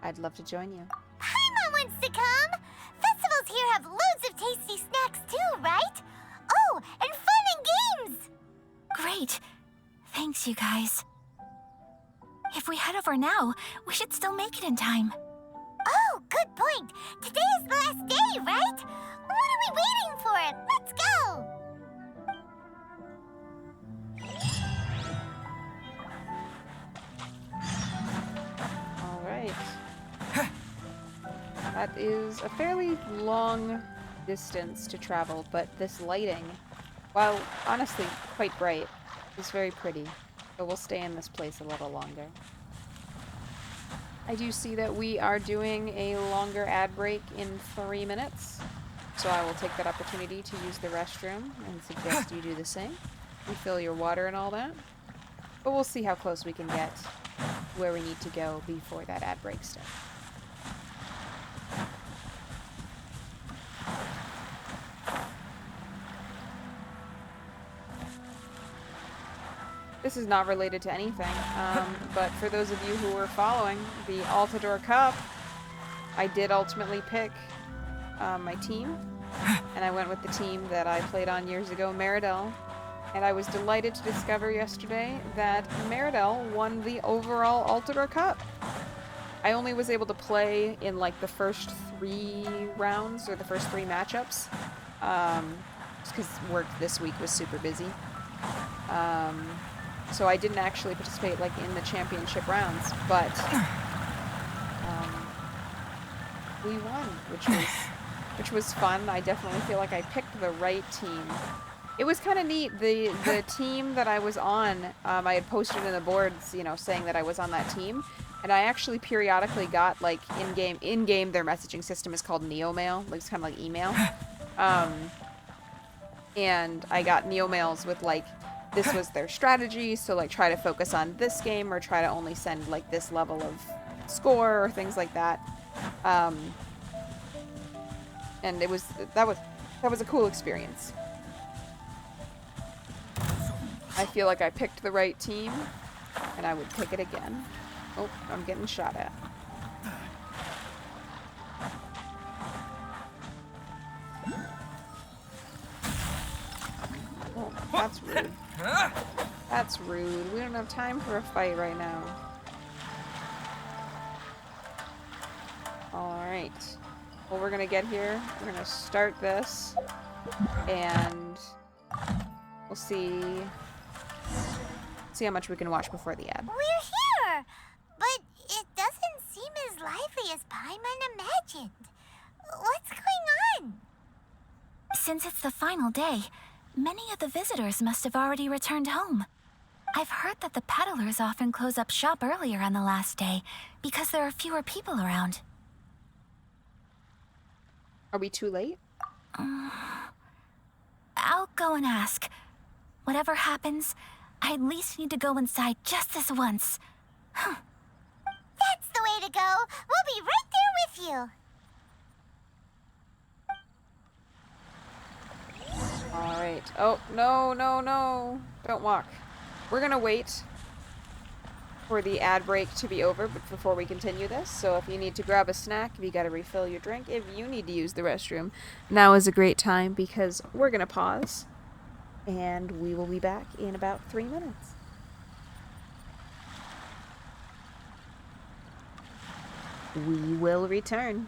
I'd love to join you. Paimon wants to come! Festivals here have loads of tasty snacks too, right? Oh, and fun and games! Great. Thanks, you guys. If we head over now, we should still make it in time. Oh, good point. Today is the last day, right? What are we waiting for? Let's go! Alright. That is a fairly long distance to travel, but this lighting, while honestly quite bright, is very pretty. So we'll stay in this place a little longer. I do see that we are doing a longer ad break in 3 minutes, so I will take that opportunity to use the restroom and suggest you do the same. Refill your water and all that. But we'll see how close we can get where we need to go before that ad break starts. This is not related to anything, but for those of you who were following the Altador Cup, I did ultimately pick my team, and I went with the team that I played on years ago, Meridel, and I was delighted to discover yesterday that Meridel won the overall Altador Cup. I only was able to play in like the first 3 rounds, or the first 3 matchups, just because work this week was super busy. So I didn't actually participate like in the championship rounds, but we won, which was fun. I definitely feel like I picked the right team. It was kind of neat. The team that I was on, I had posted in the boards, you know, saying that I was on that team, and I actually periodically got like in game their messaging system is called Neomail, like it's kind of like email. and I got Neo mails with like, this was their strategy, so like try to focus on this game or try to only send like this level of score or things like that. And that was a cool experience. I feel like I picked the right team, and I would pick it again. Oh, I'm getting shot at. Oh, that's rude. That's rude. We don't have time for a fight right now. Alright. Well, we're gonna get here. We're gonna start this. And we'll see how much we can watch before the ad. We're here! But it doesn't seem as lively as Paimon imagined. What's going on? Since it's the final day, many of the visitors must have already returned home. I've heard that the peddlers often close up shop earlier on the last day because there are fewer people around. Are we too late? I'll go and ask. Whatever happens, I at least need to go inside just this once. That's the way to go. We'll be right there with you. Alright. Oh, no, no, no. Don't walk. We're gonna wait for the ad break to be over before we continue this. So if you need to grab a snack, if you gotta refill your drink, if you need to use the restroom, now is a great time because we're gonna pause and we will be back in about 3 minutes. We will return.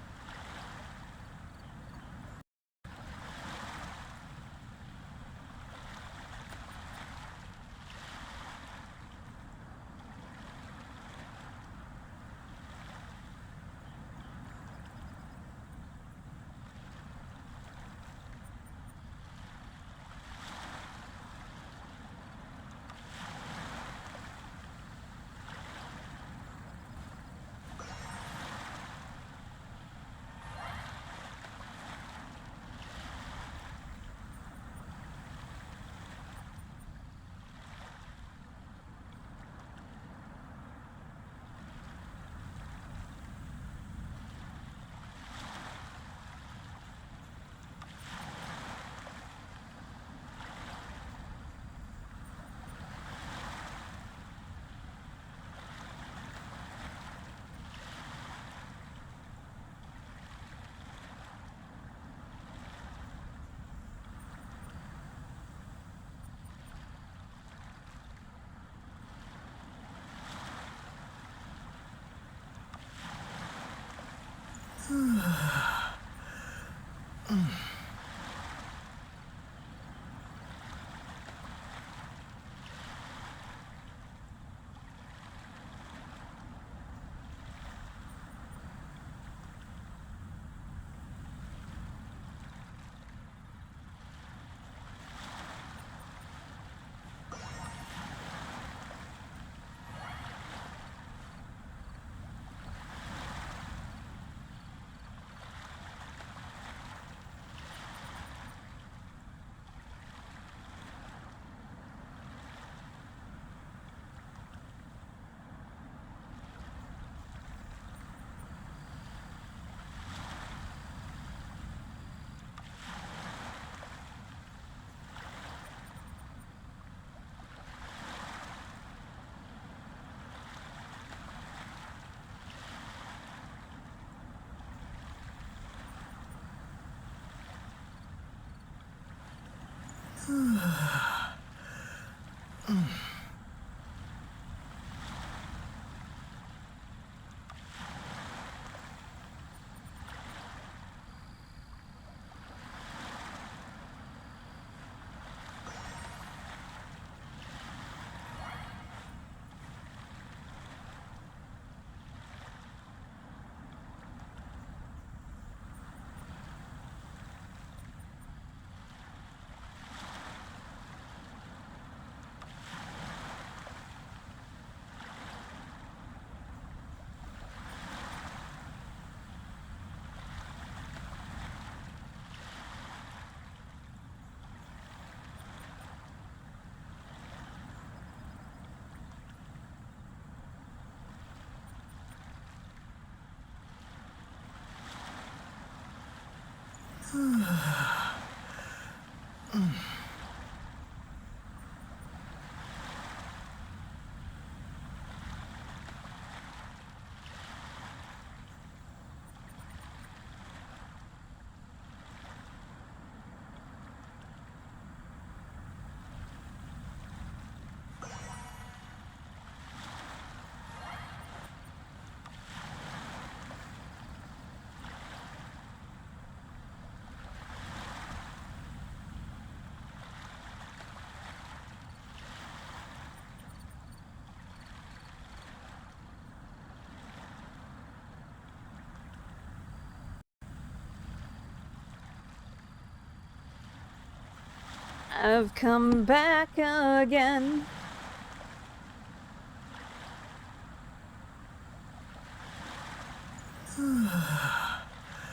I've come back again.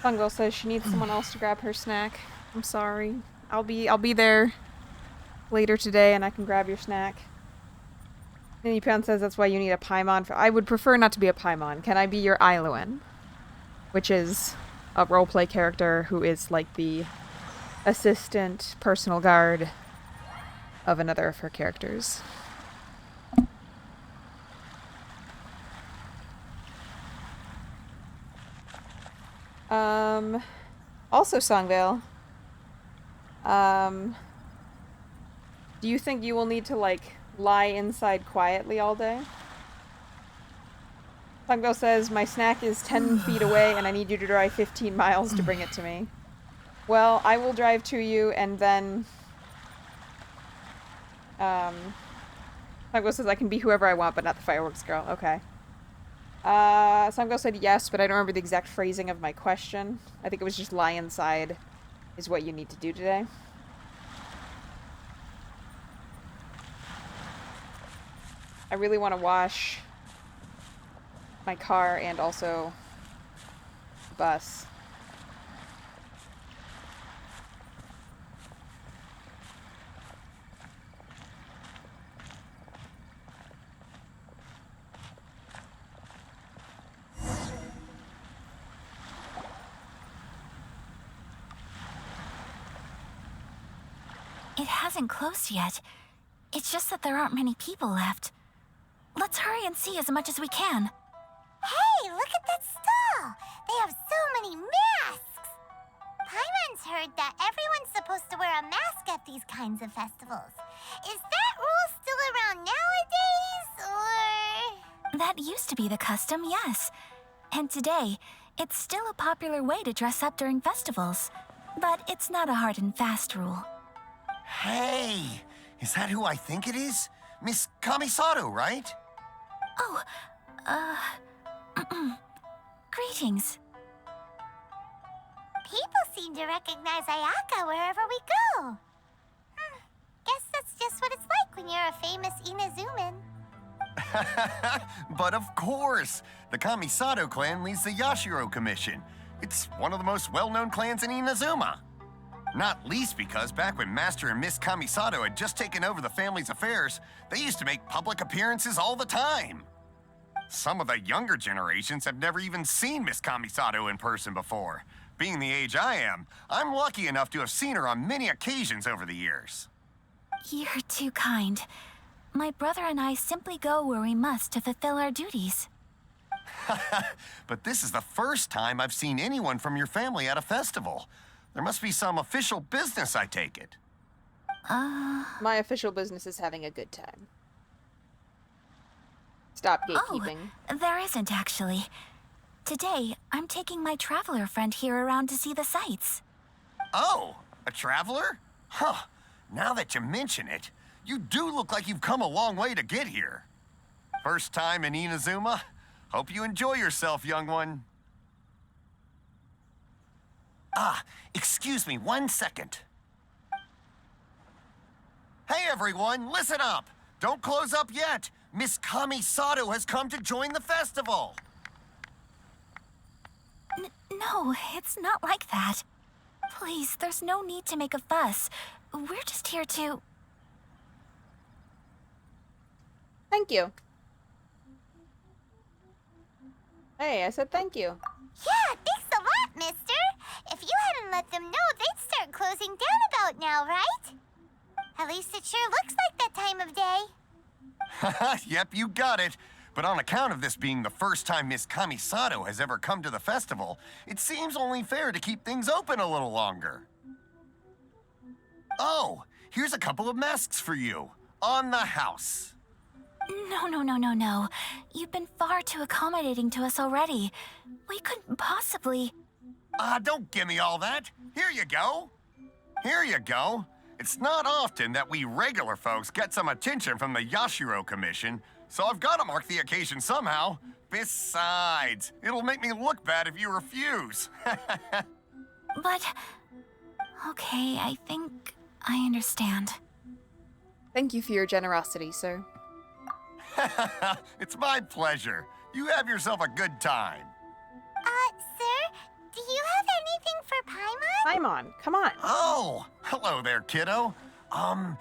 Fungal says she needs someone else to grab her snack. I'm sorry. I'll be there later today and I can grab your snack. Ninnypan says that's why you need a Paimon. I would prefer not to be a Paimon. Can I be your Iluan? Which is a roleplay character who is like the assistant personal guard of another of her characters. Also Songvale. Do you think you will need to, like, lie inside quietly all day? Songvale says, my snack is 10 feet away and I need you to drive 15 miles to bring it to me. Well, I will drive to you and then... Songvale says I can be whoever I want, but not the fireworks girl. Okay. Songvale said yes, but I don't remember the exact phrasing of my question. I think it was just lie inside is what you need to do today. I really want to wash my car and also the bus. It hasn't closed yet. It's just that there aren't many people left. Let's hurry and see as much as we can. Hey, look at that stall! They have so many masks! Paimon's heard that everyone's supposed to wear a mask at these kinds of festivals. Is that rule still around nowadays, or...? That used to be the custom, yes. And today, it's still a popular way to dress up during festivals. But it's not a hard and fast rule. Hey! Is that who I think it is? Miss Kamisato, right? Oh, greetings. People seem to recognize Ayaka wherever we go. Guess that's just what it's like when you're a famous Inazuman. But of course! The Kamisato clan leads the Yashiro Commission. It's one of the most well-known clans in Inazuma. Not least because back when Master and Miss Kamisato had just taken over the family's affairs, they used to make public appearances all the time. Some of the younger generations have never even seen Miss Kamisato in person before. Being the age I am, I'm lucky enough to have seen her on many occasions over the years. You're too kind. My brother and I simply go where we must to fulfill our duties. But this is the first time I've seen anyone from your family at a festival. There must be some official business, I take it. My official business is having a good time. Stop gatekeeping. Oh, there isn't actually. Today, I'm taking my traveler friend here around to see the sights. Oh, a traveler? Huh. Now that you mention it, you do look like you've come a long way to get here. First time in Inazuma? Hope you enjoy yourself, young one. Excuse me 1 second. Hey everyone, listen up! Don't close up yet! Miss Kamisato has come to join the festival! No, it's not like that. Please, there's no need to make a fuss. We're just here to... Thank you. Hey, I said thank you. Yeah, thanks a lot, mister. If you hadn't let them know, they'd start closing down about now, right? At least it sure looks like that time of day. Yep, you got it. But on account of this being the first time Miss Kamisato has ever come to the festival, it seems only fair to keep things open a little longer. Oh, here's a couple of masks for you. On the house. No. You've been far too accommodating to us already. We couldn't possibly... Don't give me all that. Here you go. Here you go. It's not often that we regular folks get some attention from the Yashiro Commission, so I've got to mark the occasion somehow. Besides, it'll make me look bad if you refuse. But... Okay, I think I understand. Thank you for your generosity, sir. It's my pleasure. You have yourself a good time. Sir, do you have anything for Paimon? Paimon, come on. Oh, hello there, kiddo. I'm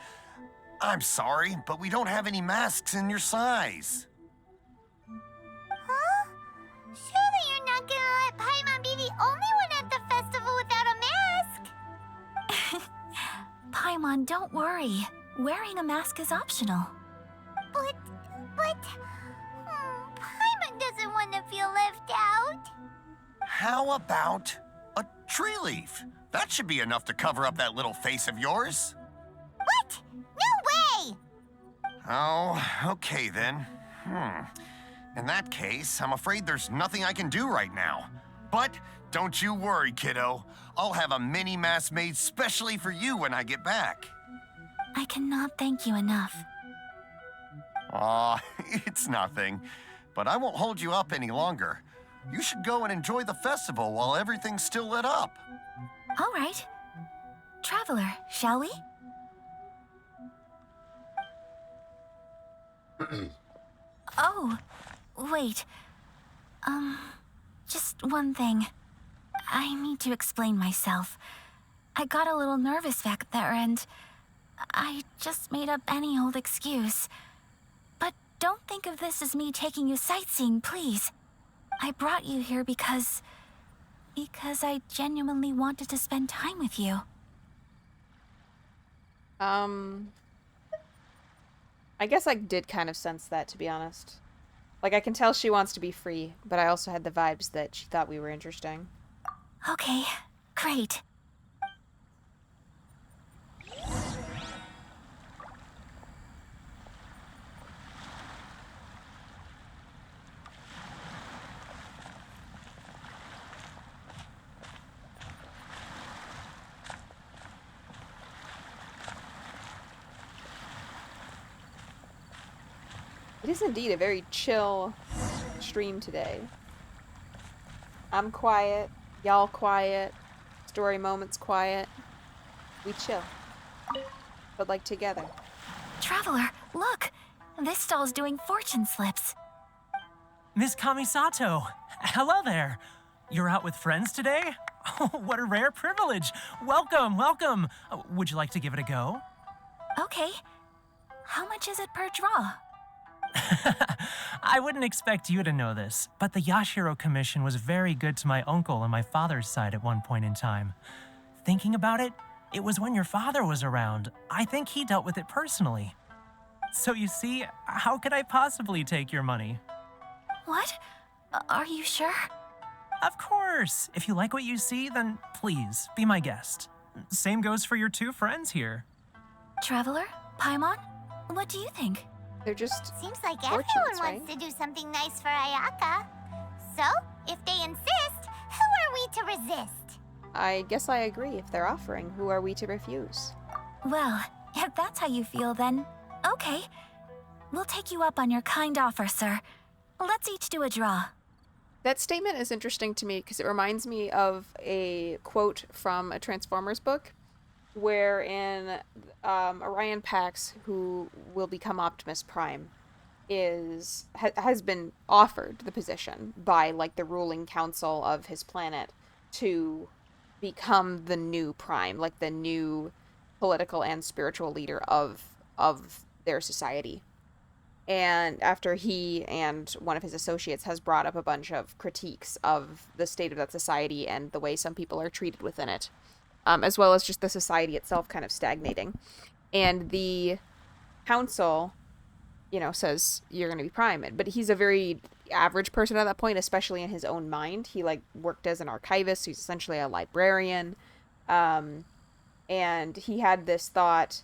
sorry, but we don't have any masks in your size. Huh? Surely you're not gonna let Paimon be the only one at the festival without a mask? Paimon, don't worry. Wearing a mask is optional. But... Paimon doesn't want to feel left out. How about a tree leaf? That should be enough to cover up that little face of yours. What? No way! Oh, okay then. In that case, I'm afraid there's nothing I can do right now. But don't you worry, kiddo. I'll have a mini mask made specially for you when I get back. I cannot thank you enough. Aw, it's nothing. But I won't hold you up any longer. You should go and enjoy the festival while everything's still lit up. All right. Traveler, shall we? Oh, wait. Just one thing. I need to explain myself. I got a little nervous back there and I just made up any old excuse. But don't think of this as me taking you sightseeing, please. I brought you here because I genuinely wanted to spend time with you. I guess I did kind of sense that, to be honest. Like, I can tell she wants to be free, but I also had the vibes that she thought we were interesting. Okay, great. It is indeed a very chill stream today. I'm quiet, y'all quiet, story moments quiet. We chill. But like together. Traveler, look! This stall's doing fortune slips. Miss Kamisato, hello there. You're out with friends today? Oh, what a rare privilege. Welcome, welcome. Would you like to give it a go? Okay. How much is it per draw? I wouldn't expect you to know this, but the Yashiro Commission was very good to my uncle on my father's side at one point in time. Thinking about it, it was when your father was around. I think he dealt with it personally. So you see, how could I possibly take your money? What? Are you sure? Of course. If you like what you see, then please, be my guest. Same goes for your two friends here. Traveler? Paimon? What do you think? They're just Seems like fortunes, everyone wants to do something nice for Ayaka. So, if they insist, who are we to resist? I guess I agree. If they're offering, who are we to refuse? Well, if that's how you feel, then okay. We'll take you up on your kind offer, sir. Let's each do a draw. That statement is interesting to me because it reminds me of a quote from a Transformers book wherein Orion Pax, who will become Optimus Prime, has been offered the position by like the ruling council of his planet to become the new Prime, like the new political and spiritual leader of their society. And after he and one of his associates has brought up a bunch of critiques of the state of that society and the way some people are treated within it, as well as just the society itself kind of stagnating. And the council, says you're going to be prime. But he's a very average person at that point, especially in his own mind. He worked as an archivist. So he's essentially a librarian. And he had this thought,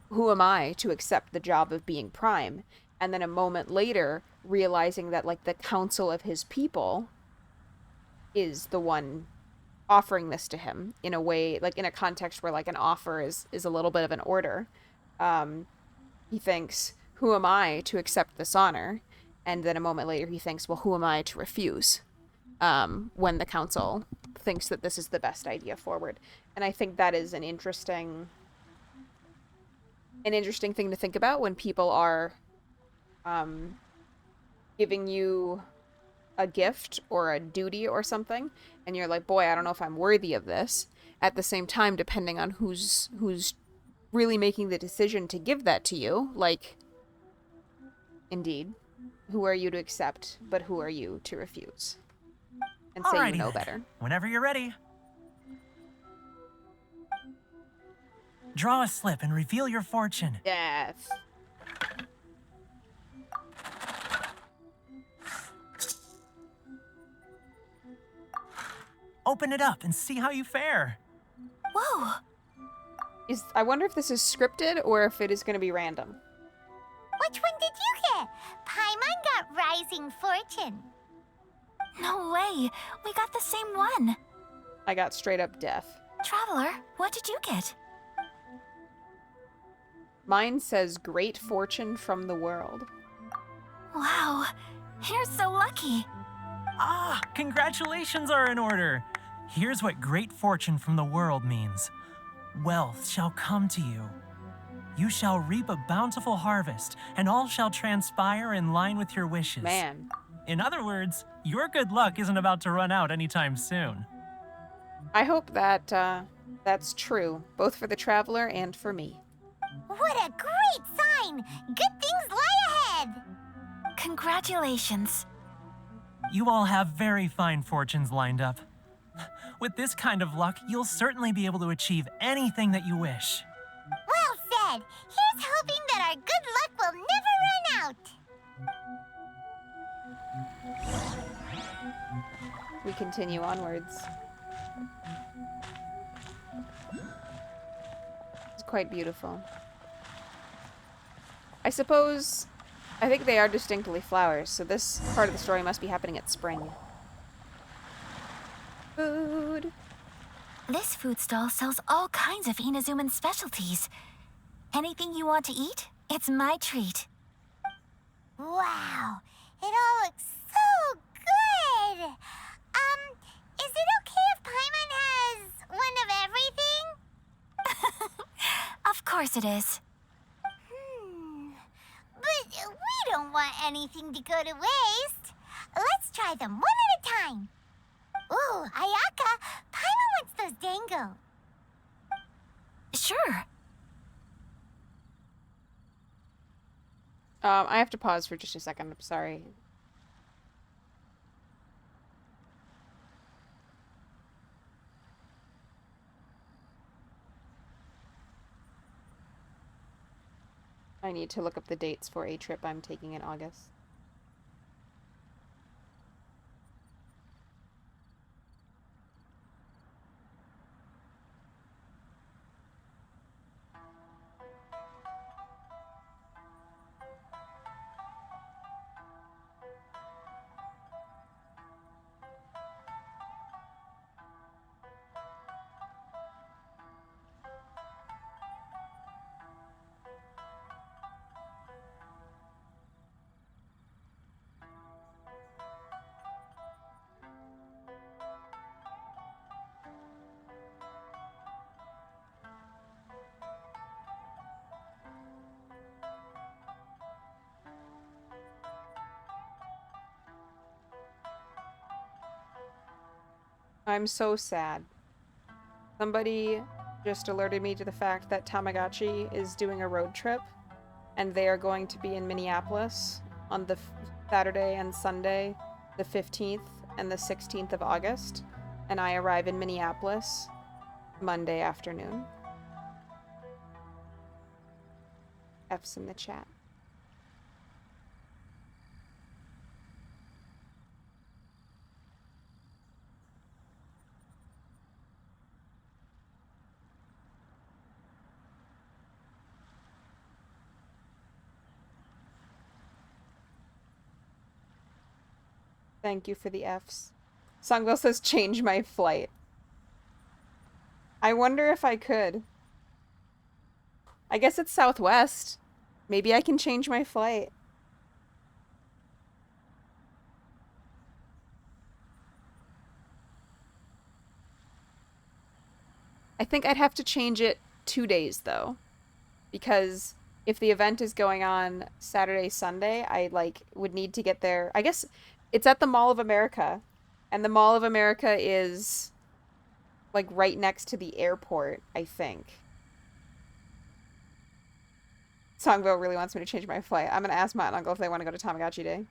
who am I to accept the job of being prime? And then a moment later, realizing that the council of his people is the one offering this to him in a way, in a context where an offer is a little bit of an order. He thinks, who am I to accept this honor? And then a moment later he thinks, well, who am I to refuse? When the council thinks that this is the best idea forward. And I think that is an interesting thing to think about when people are giving you a gift or a duty or something, and you're like, boy, I don't know if I'm worthy of this. At the same time, depending on who's really making the decision to give that to you, indeed, who are you to accept, but who are you to refuse? And say Alrighty you know then. better. Whenever you're ready. Draw a slip and reveal your fortune. Death. Open it up and see how you fare. Whoa! I wonder if this is scripted or if it is going to be random. Which one did you get? Paimon got Rising Fortune. No way! We got the same one! I got straight up death. Traveler, what did you get? Mine says great fortune from the world. Wow, you're so lucky. Ah, congratulations are in order. Here's what great fortune from the world means. Wealth shall come to you. You shall reap a bountiful harvest, and all shall transpire in line with your wishes. Man. In other words, your good luck isn't about to run out anytime soon. I hope that that's true, both for the traveler and for me. What a great sign! Good things lie ahead! Congratulations. You all have very fine fortunes lined up. With this kind of luck, you'll certainly be able to achieve anything that you wish. Well said! Here's hoping that our good luck will never run out! We continue onwards. It's quite beautiful. I think they are distinctly flowers, so this part of the story must be happening at spring. Food. This food stall sells all kinds of Inazuman specialties. Anything you want to eat, it's my treat. Wow! It all looks so good! Is it okay if Paimon has one of everything? Of course it is. But we don't want anything to go to waste. Let's try them one at a time. Ooh, Ayaka, Paimon wants those dango. Sure. I have to pause for just a second. I'm sorry. I need to look up the dates for a trip I'm taking in August. I'm so sad. Somebody just alerted me to the fact that Tamagotchi is doing a road trip and they are going to be in Minneapolis on the Saturday and Sunday, the 15th and the 16th of August, and I arrive in Minneapolis Monday afternoon. F's in the chat. Thank you for the Fs. Songville says change my flight. I wonder if I could. I guess it's Southwest. Maybe I can change my flight. I think I'd have to change it 2 days though. Because if the event is going on Saturday, Sunday, I would need to get there. I guess it's at the Mall of America. And the Mall of America is right next to the airport, I think. Songville really wants me to change my flight. I'm gonna ask my aunt and uncle if they want to go to Tamagotchi Day.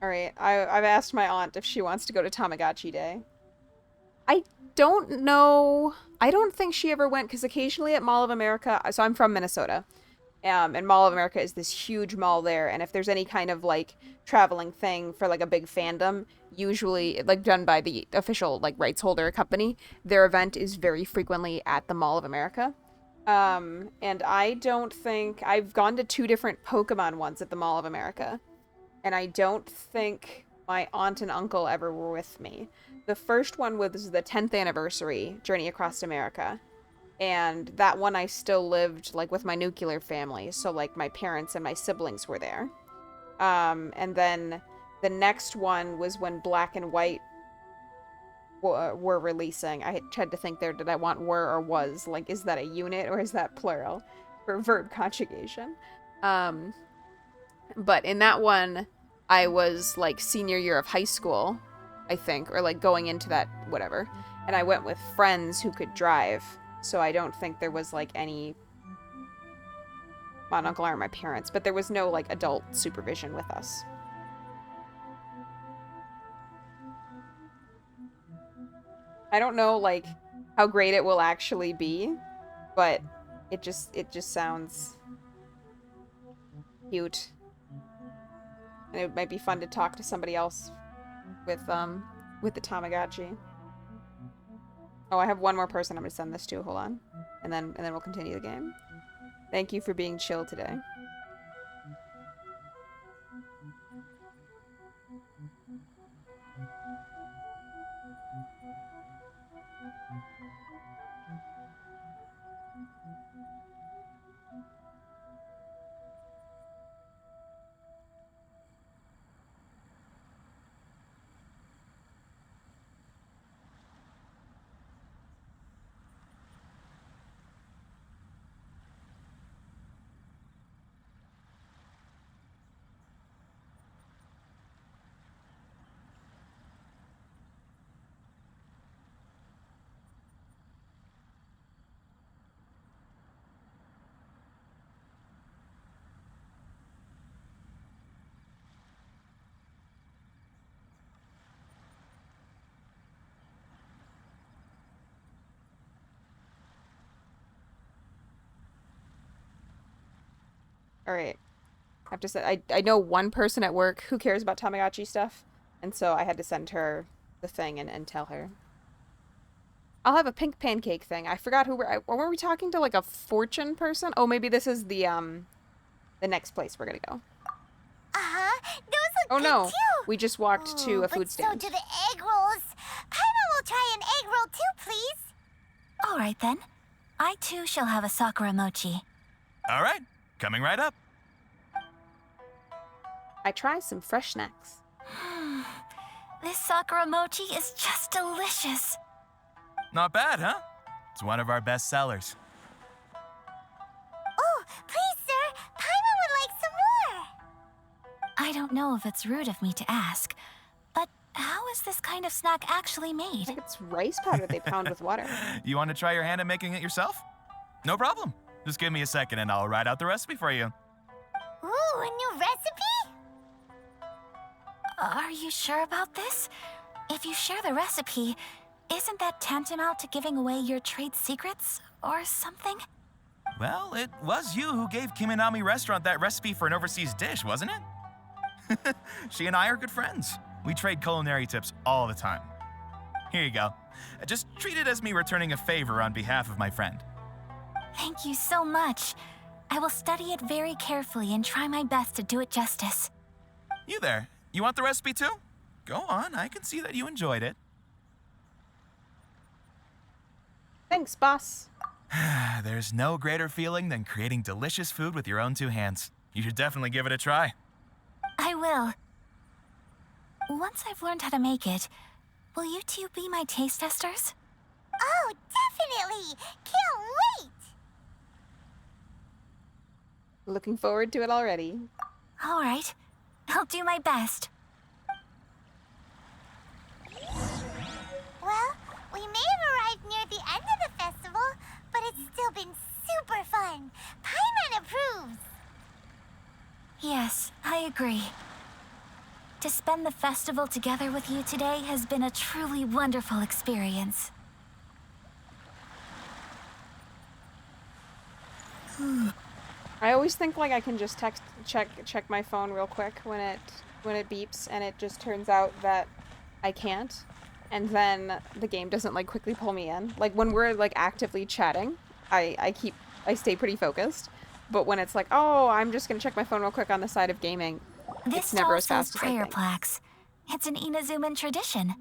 Alright, I've asked my aunt if she wants to go to Tamagotchi Day. I don't know. I don't think she ever went, because occasionally at Mall of America, so I'm from Minnesota, and Mall of America is this huge mall there, and if there's any kind of, traveling thing for, a big fandom, usually, done by the official, rights holder company, their event is very frequently at the Mall of America. And I don't think... I've gone to 2 different Pokemon ones at the Mall of America. And I don't think my aunt and uncle ever were with me. The first one was the 10th anniversary Journey Across America. And that one I still lived, with my nuclear family. So, my parents and my siblings were there. And then the next one was when Black and White were releasing. I tried to think there, did I want were or was? Is that a unit or is that plural for verb conjugation? But in that one... I was, senior year of high school, I think, or, going into that, whatever. And I went with friends who could drive, so I don't think there was, any... My uncle aren't my parents, but there was no, adult supervision with us. I don't know, how great it will actually be, but it just sounds cute. And it might be fun to talk to somebody else with the Tamagotchi. Oh, I have one more person I'm gonna send this to. Hold on, and then we'll continue the game. Thank you for being chill today. Alright. I have to say, I know one person at work who cares about Tamagotchi stuff, and so I had to send her the thing and tell her. I'll have a pink pancake thing. I forgot who were we talking to, a fortune person? Oh, maybe this is the next place we're gonna go. Uh-huh. Those look Oh no, good too. we just walked to a food stand. So do the egg rolls. Paimon will try an egg roll too, please. All right then. I too shall have a Sakura mochi. All right, coming right up. I try some fresh snacks. This sakura mochi is just delicious. Not bad, huh? It's one of our best sellers. Oh, please, sir. Paimon would like some more. I don't know if it's rude of me to ask, but how is this kind of snack actually I made? think it's rice powder they pound with water. You want to try your hand at making it yourself? No problem. Just give me a second and I'll write out the recipe for you. Ooh, a new recipe? Are you sure about this? If you share the recipe, isn't that tantamount to giving away your trade secrets or something? Well, it was you who gave Kiminami Restaurant that recipe for an overseas dish, wasn't it? She and I are good friends. We trade culinary tips all the time. Here you go. Just treat it as me returning a favor on behalf of my friend. Thank you so much. I will study it very carefully and try my best to do it justice. You there. You want the recipe too? Go on, I can see that you enjoyed it. Thanks, boss. There's no greater feeling than creating delicious food with your own two hands. You should definitely give it a try. I will. Once I've learned how to make it, will you two be my taste testers? Oh, definitely. Can't wait. Looking forward to it already. All right. I'll do my best. Well, we may have arrived near the end of the festival, but it's still been super fun. Paimon approves. Yes, I agree. To spend the festival together with you today has been a truly wonderful experience. I always think like I can just check my phone real quick when it beeps, and it just turns out that I can't, and then the game doesn't like quickly pull me in. Like when we're like actively chatting, I stay pretty focused, but when it's like, oh, I'm just gonna check my phone real quick on the side of gaming, This it's never stall as sells fast as I prayer think. plaques. It's an Inazuman tradition.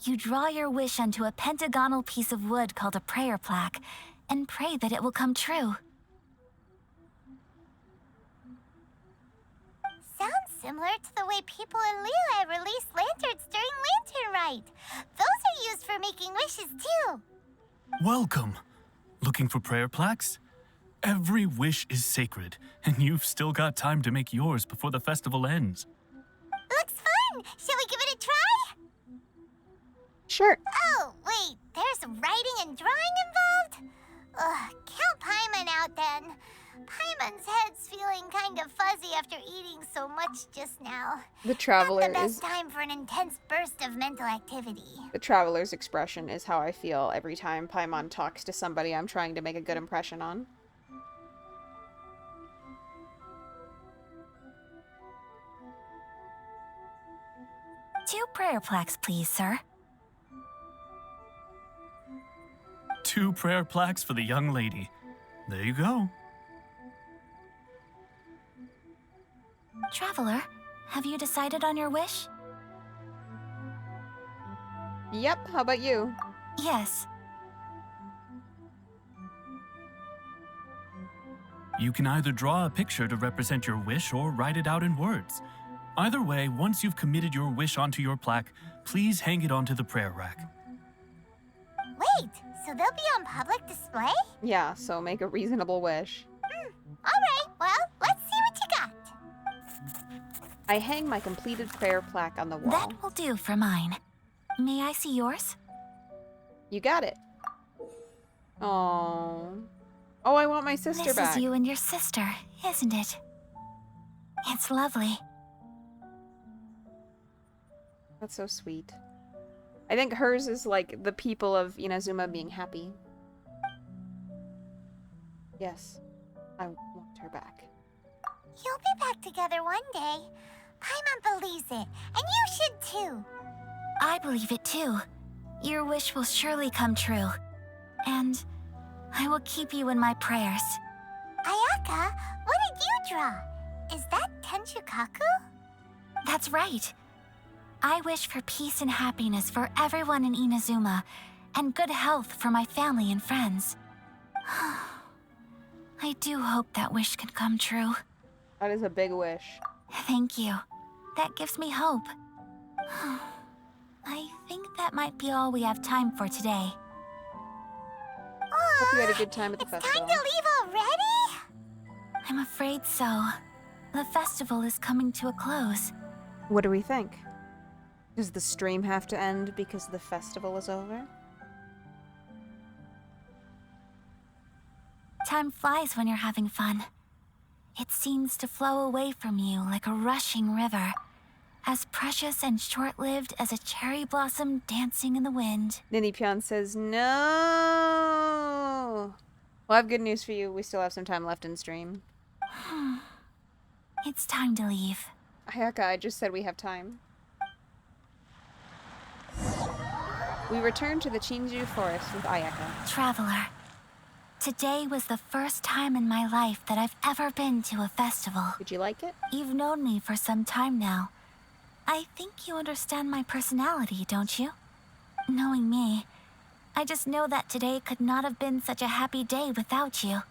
You draw your wish onto a pentagonal piece of wood called a prayer plaque, and pray that it will come true. Sounds similar to the way people in Liyue release lanterns during Lantern Rite. Those are used for making wishes too. Welcome. Looking for prayer plaques? Every wish is sacred, and you've still got time to make yours before the festival ends. Looks fun. Shall we give it a try? Sure. Oh, wait. There's writing and drawing involved? Ugh, count Paimon out then. Paimon's head's feeling kind of fuzzy after eating so much just now. The traveler Not the is best time for an intense burst of mental activity. the traveler's expression is how I feel every time Paimon talks to somebody I'm trying to make a good impression on. Two prayer plaques, please, sir. 2 prayer plaques for the young lady. There you go. Traveler, have you decided on your wish? Yep, how about you? Yes. You can either draw a picture to represent your wish or write it out in words. Either way, once you've committed your wish onto your plaque, please hang it onto the prayer rack. Wait, so they'll be on public display? Yeah, so make a reasonable wish. Alright, well, let's see what you got. I hang my completed prayer plaque on the wall. That will do for mine. May I see yours? You got it. Oh. Oh, I want my sister This back. is you and your sister, isn't it? It's lovely. That's so sweet. I think hers is like the people of Inazuma being happy. Yes, I want her back. You'll be back together one day. Paimon believes it, and you should too. I believe it too. Your wish will surely come true. And I will keep you in my prayers. Ayaka, what did you draw? Is that Tenchukaku? That's right. I wish for peace and happiness for everyone in Inazuma, and good health for my family and friends. I do hope that wish can come true. That is a big wish. Thank you. That gives me hope. I think that might be all we have time for today. Hope you had a good time at the It's festival. time to leave already? I'm afraid so. The festival is coming to a close. What do we think? Does the stream have to end because the festival is over? Time flies when you're having fun. It seems to flow away from you like a rushing river, as precious and short-lived as a cherry blossom dancing in the wind. Ninipyon says no. Well, I have good news for you. We still have some time left in stream. It's time to leave. Ayaka, I just said we have time. We return to the Chinju forest with Ayaka. Traveler, today was the first time in my life that I've ever been to a festival. Did you like it? You've known me for some time now. I think you understand my personality, don't you? Knowing me, I just know that today could not have been such a happy day without you.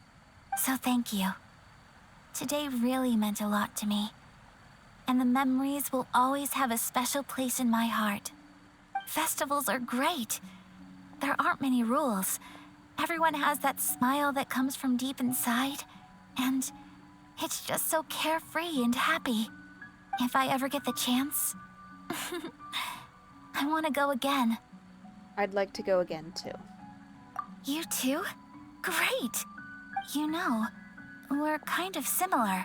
So thank you. Today really meant a lot to me. And the memories will always have a special place in my heart. Festivals are great. There aren't many rules. Everyone has that smile that comes from deep inside. And it's just so carefree and happy. If I ever get the chance, I want to go again. I'd like to go again, too. You too? Great! You know, we're kind of similar.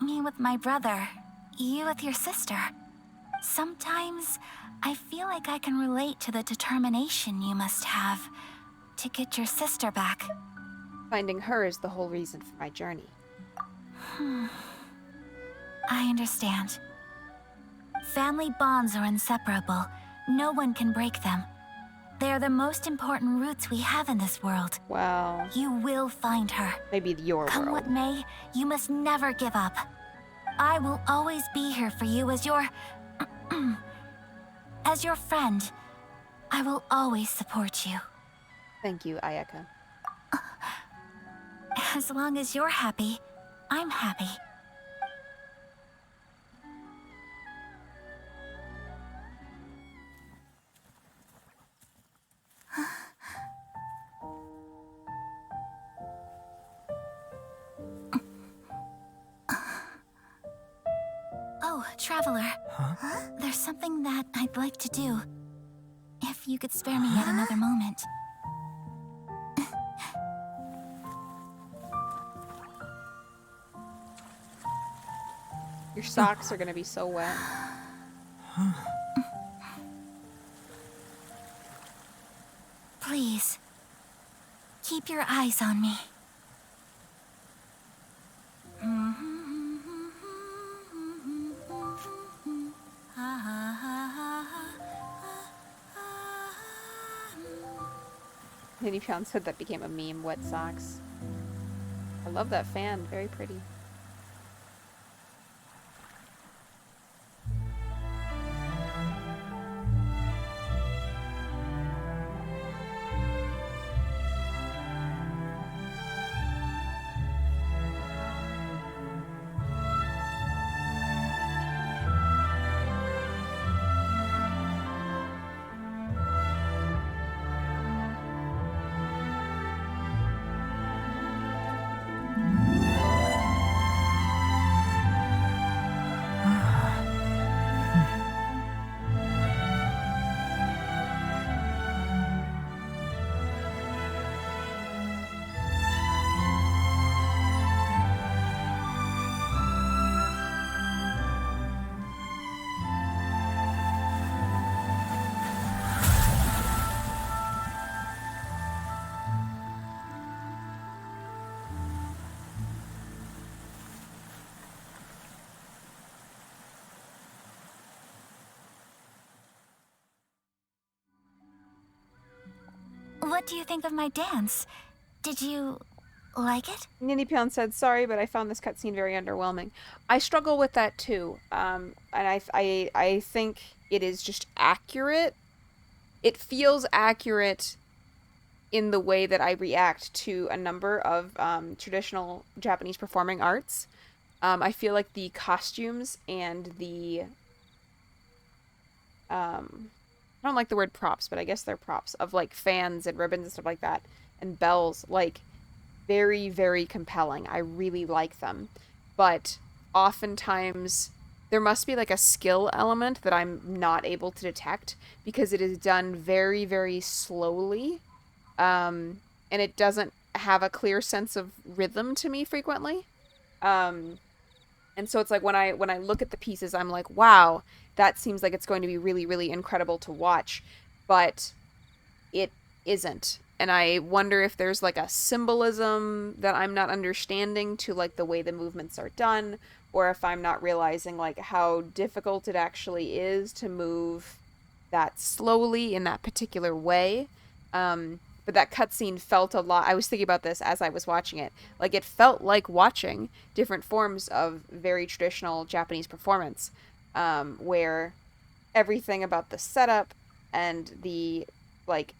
Me with my brother, you with your sister. Sometimes I feel like I can relate to the determination you must have to get your sister back. Finding her is the whole reason for my journey. I understand. Family bonds are inseparable. No one can break them. They are the most important roots we have in this world. Wow. You will find her. Maybe your Come world. what may, you must never give up. I will always be here for you as your... as your friend. I will always support you. Thank you, Ayaka. As long as you're happy, I'm happy. Oh, Traveler. Huh? There's something that I'd like to do. If you could spare me yet another moment. Your socks are gonna be so wet. Please, keep your eyes on me. Ninipyon said that became a meme, wet socks. I love that fan, very pretty. What do you think of my dance? Did you like it? Ninipyon said, sorry, but I found this cutscene very underwhelming. I struggle with that too. And I think it is just accurate. It feels accurate in the way that I react to a number of traditional Japanese performing arts. I feel like the costumes and the I don't like the word props, but I guess they're props of like fans and ribbons and stuff like that and bells, like very, very compelling. I really like them. But oftentimes there must be like a skill element that I'm not able to detect because it is done very, very slowly. And it doesn't have a clear sense of rhythm to me frequently. And so it's like when I look at the pieces, I'm like, wow, that seems like it's going to be really, really incredible to watch, but it isn't. And I wonder if there's like a symbolism that I'm not understanding to like the way the movements are done, or if I'm not realizing like how difficult it actually is to move that slowly in that particular way. But that cutscene felt a lot. I was thinking about this as I was watching it. Like, it felt like watching different forms of very traditional Japanese performance, where everything about the setup and the, like,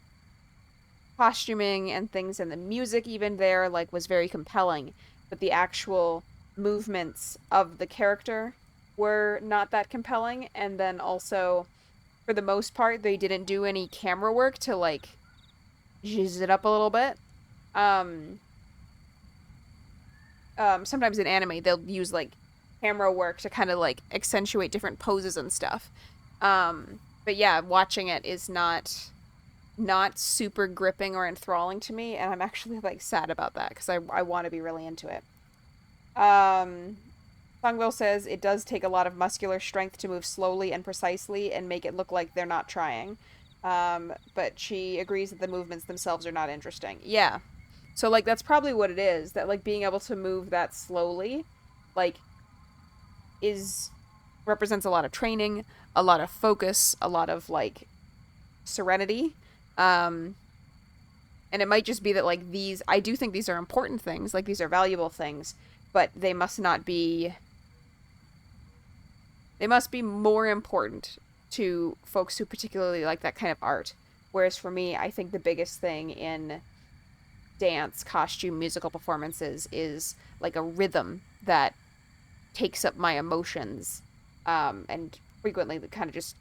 costuming and things and the music even there, like, was very compelling. But the actual movements of the character were not that compelling. And then also, for the most part, they didn't do any camera work to, like, zhuzh it up a little bit. Sometimes in anime they'll use like camera work to kind of like accentuate different poses and stuff. But yeah, watching it is not super gripping or enthralling to me, and I'm actually like sad about that because I want to be really into it. Songville says it does take a lot of muscular strength to move slowly and precisely and make it look like they're not trying. But she agrees that the movements themselves are not interesting. Yeah. So, like, that's probably what it is. That, like, being able to move that slowly, like, represents a lot of training, a lot of focus, a lot of, like, serenity. And it might just be that, like, I do think these are important things. Like, these are valuable things. But they must be more important to folks who particularly like that kind of art. Whereas for me, I think the biggest thing in dance, costume, musical performances is like a rhythm that takes up my emotions, and frequently kind of just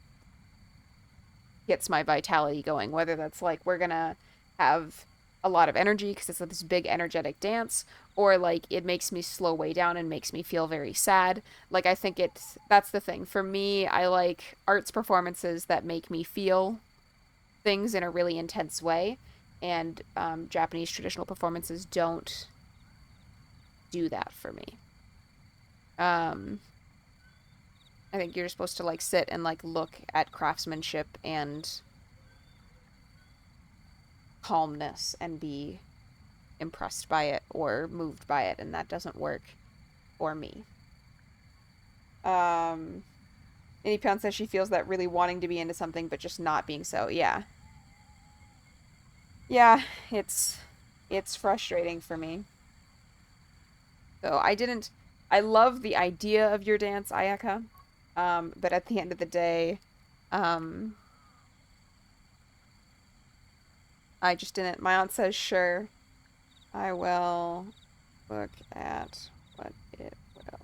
gets my vitality going. Whether that's like we're gonna have a lot of energy because it's like this big energetic dance, or like it makes me slow way down and makes me feel very sad. Like I think that's the thing. For me, I like arts performances that make me feel things in a really intense way, and Japanese traditional performances don't do that for me. I think you're supposed to like sit and like look at craftsmanship and calmness and be impressed by it or moved by it, and that doesn't work for me. Inipion says she feels that really wanting to be into something but just not being so. Yeah, it's frustrating for me. So I love the idea of your dance, Ayaka, but at the end of the day, I just didn't. My aunt says, sure, I will look at what it will.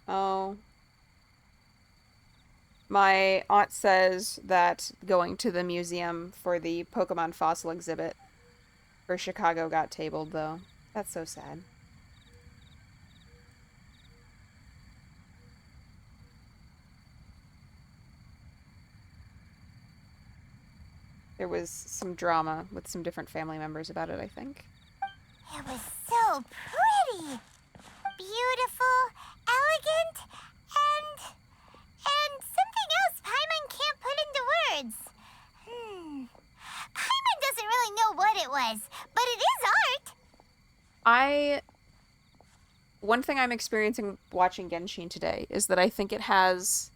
Oh. My aunt says that going to the museum for the Pokemon fossil exhibit for Chicago got tabled, though. That's so sad. There was some drama with some different family members about it, I think. It was so pretty. Beautiful, elegant, and something else Paimon can't put into words. Paimon doesn't really know what it was, but it is art. One thing I'm experiencing watching Genshin today is that I think it has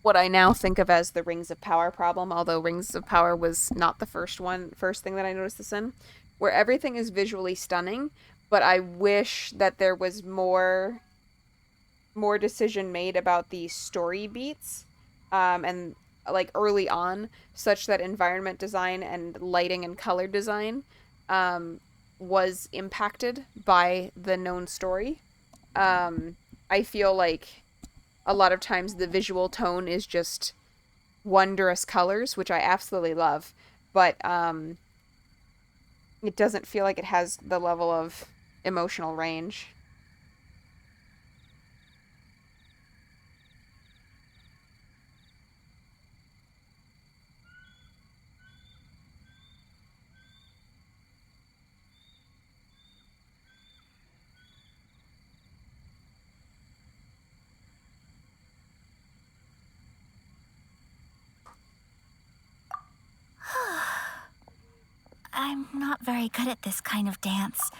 what I now think of as the Rings of Power problem, although Rings of Power was not the first thing that I noticed this in, where everything is visually stunning, but I wish that there was more decision made about the story beats, and like early on, such that environment design and lighting and color design was impacted by the known story. I feel like a lot of times the visual tone is just wondrous colors, which I absolutely love, but it doesn't feel like it has the level of emotional range. I'm not very good at this kind of dance.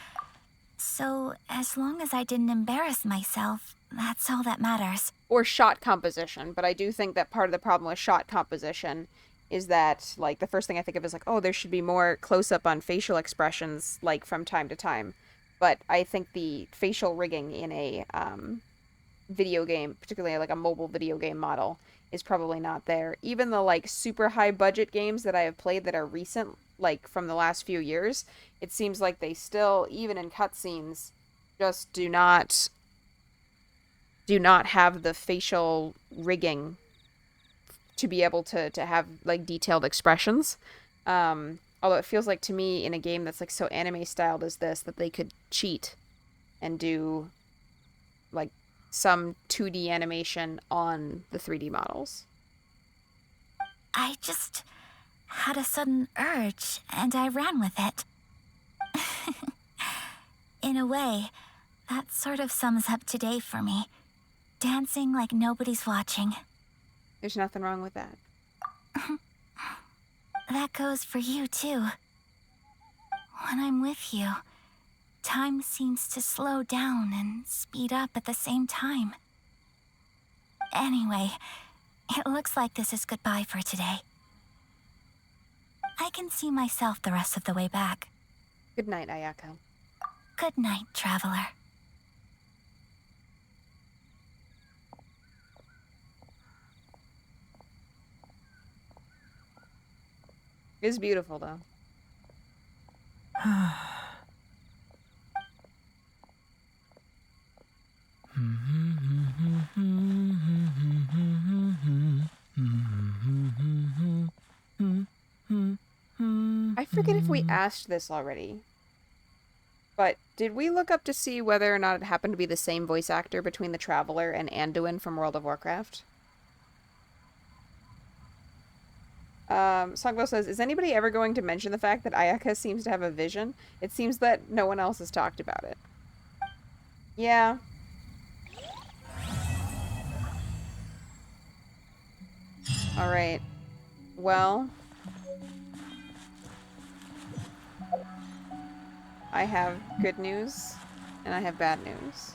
So, as long as I didn't embarrass myself, that's all that matters. Or shot composition, but I do think that part of the problem with shot composition is that, like, the first thing I think of is like, oh, there should be more close-up on facial expressions, like, from time to time. But I think the facial rigging in a video game, particularly like a mobile video game model, is probably not there. Even the, like, super high-budget games that I have played that are recent, like, from the last few years, it seems like they still, even in cutscenes, just do not have the facial rigging to be able to have like detailed expressions. Although it feels like to me in a game that's like so anime styled as this that they could cheat and do like some 2D animation on the 3D models. I just had a sudden urge, and I ran with it. In a way, that sort of sums up today for me. Dancing like nobody's watching. There's nothing wrong with that. That goes for you, too. When I'm with you, time seems to slow down and speed up at the same time. Anyway, it looks like this is goodbye for today. I can see myself the rest of the way back. Good night, Ayako. Good night, traveler. It's beautiful, though. I forget if we asked this already, but did we look up to see whether or not it happened to be the same voice actor between the Traveler and Anduin from World of Warcraft? Songbo says, is anybody ever going to mention the fact that Ayaka seems to have a vision? It seems that no one else has talked about it. Yeah. Alright. Well, I have good news, and I have bad news.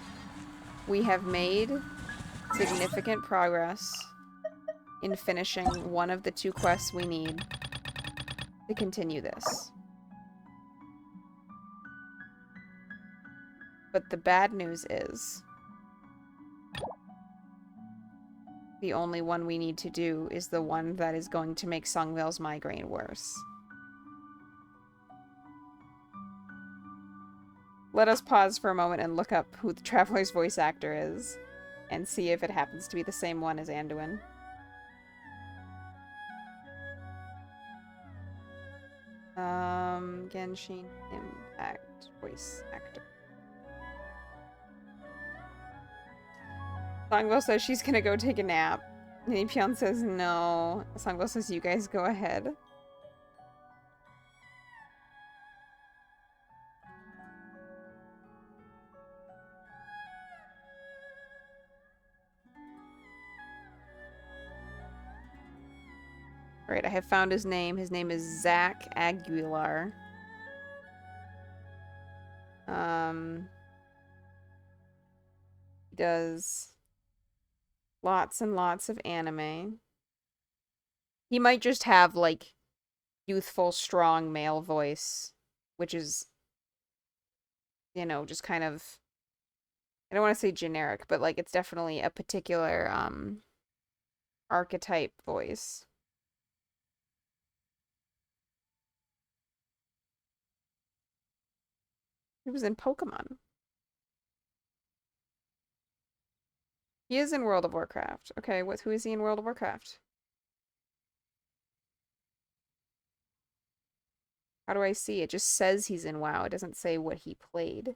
We have made significant progress in finishing one of the 2 quests we need to continue this. But the bad news is the only one we need to do is the one that is going to make Songvale's migraine worse. Let us pause for a moment and look up who the Traveler's voice actor is and see if it happens to be the same one as Anduin. Genshin Impact voice actor. Songbo says she's gonna go take a nap. Nipyeon says no. Songbo says you guys go ahead. Alright, I have found his name. His name is Zach Aguilar. He does lots and lots of anime. He might just have, like, youthful, strong male voice, which is, you know, just kind of, I don't want to say generic, but, like, it's definitely a particular, archetype voice. He was in Pokemon. He is in World of Warcraft. Okay, who is he in World of Warcraft? How do I see? It just says he's in WoW. It doesn't say what he played.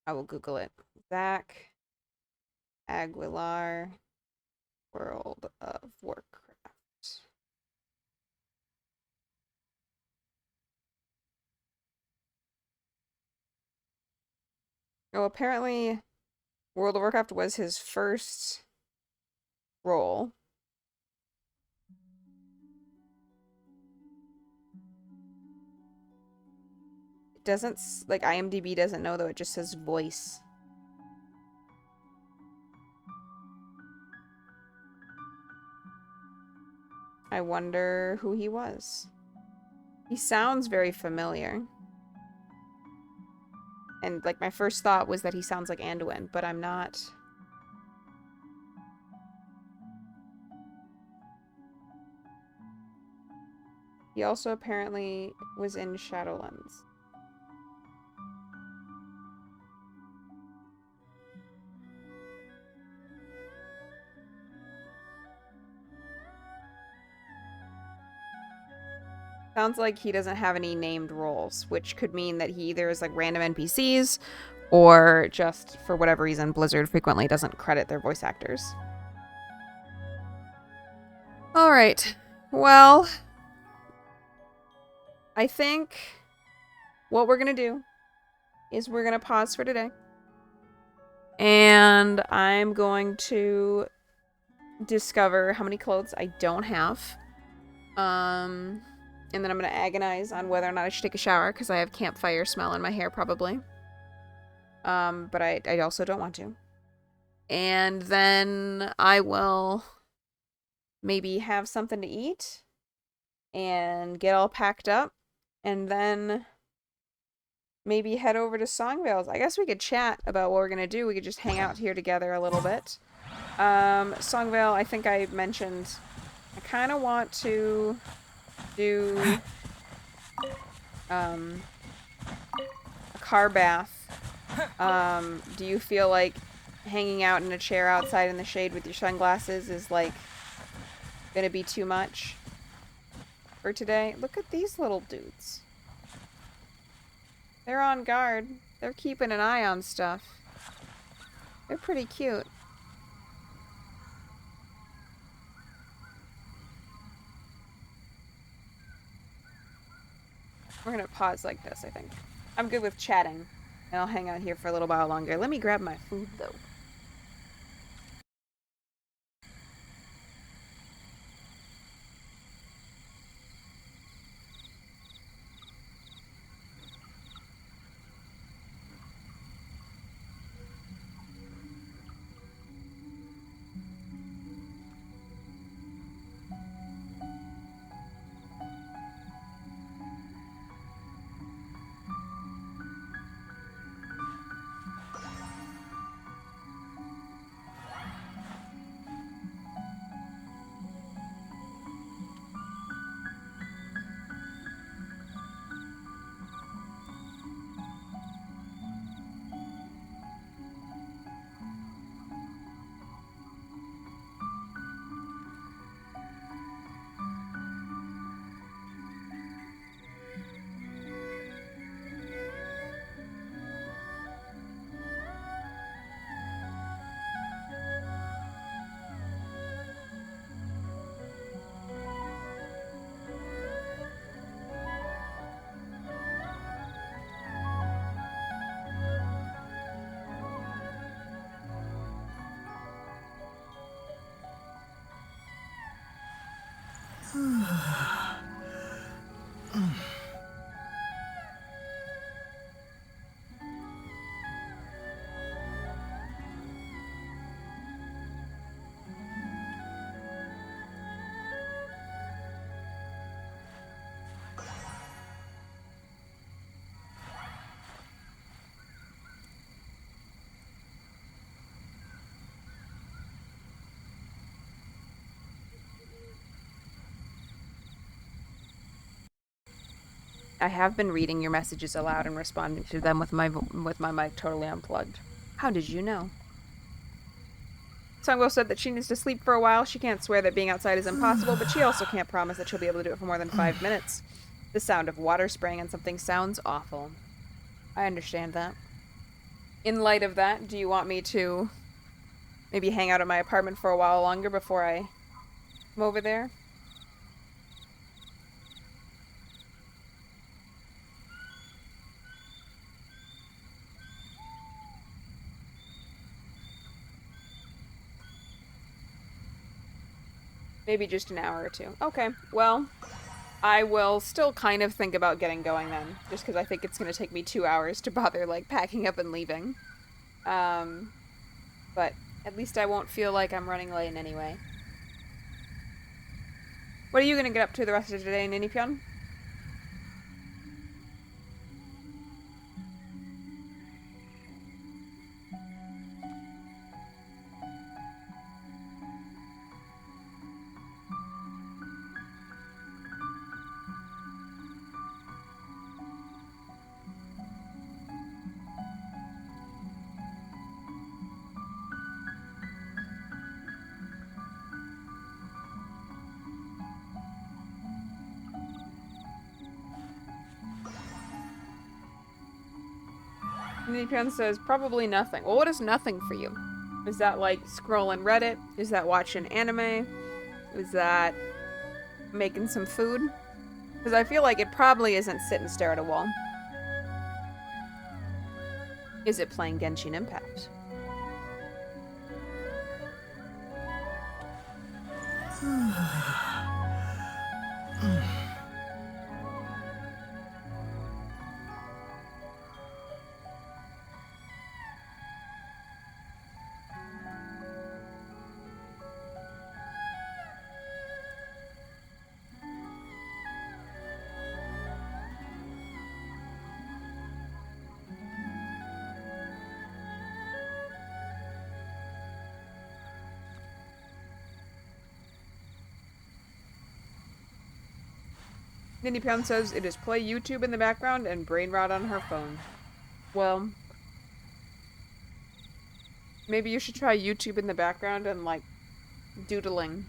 I will Google it. Zach Aguilar, World of Warcraft. Oh, apparently World of Warcraft was his first role. It doesn't, like, IMDb doesn't know, though. It just says voice. I wonder who he was. He sounds very familiar. And, like, my first thought was that he sounds like Anduin, but I'm not. He also apparently was in Shadowlands. Sounds like he doesn't have any named roles, which could mean that he either is like random NPCs or just for whatever reason Blizzard frequently doesn't credit their voice actors. All right. Well, I think what we're going to do is we're going to pause for today. And I'm going to discover how many clothes I don't have. And then I'm going to agonize on whether or not I should take a shower because I have campfire smell in my hair probably. But I also don't want to. And then I will maybe have something to eat and get all packed up. And then maybe head over to Songvale's. I guess we could chat about what we're going to do. We could just hang out here together a little bit. Songvale, I think I mentioned I kind of want to do a car bath. Do you feel like hanging out in a chair outside in the shade with your sunglasses is like gonna be too much for today? Look at these little dudes. They're on guard. They're keeping an eye on stuff. They're pretty cute. We're gonna pause like this, I think. I'm good with chatting, and I'll hang out here for a little while longer. Let me grab my food, though. I have been reading your messages aloud and responding to them with my mic totally unplugged. How did you know? Songwell said that she needs to sleep for a while. She can't swear that being outside is impossible, but she also can't promise that she'll be able to do it for more than 5 minutes. The sound of water spraying on something sounds awful. I understand that. In light of that, do you want me to maybe hang out at my apartment for a while longer before I come over there? Maybe just an hour or two. Okay, well, I will still kind of think about getting going then, just because I think it's going to take me 2 hours to bother, like, packing up and leaving. But at least I won't feel like I'm running late in any way. What are you going to get up to the rest of today, Ninipyeon? Ninipyeon says, probably nothing. Well, what is nothing for you? Is that, like, scrolling Reddit? Is that watching anime? Is that making some food? Because I feel like it probably isn't sit and stare at a wall. Is it playing Genshin Impact? Ninipyeon says it is play YouTube in the background and brain rot on her phone. Well, maybe you should try YouTube in the background and, like, doodling.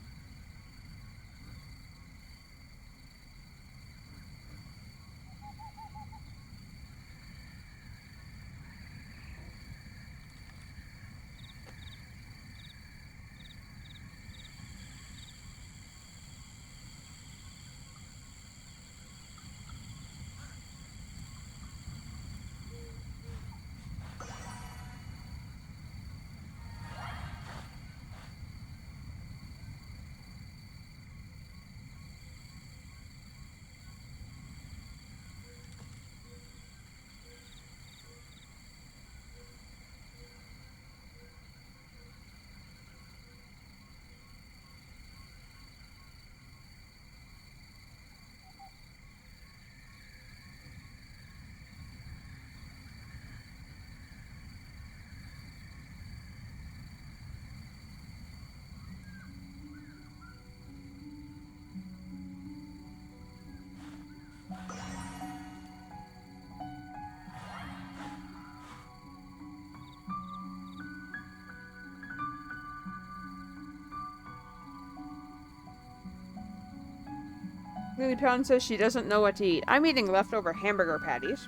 Ninipyeon says she doesn't know what to eat. I'm eating leftover hamburger patties.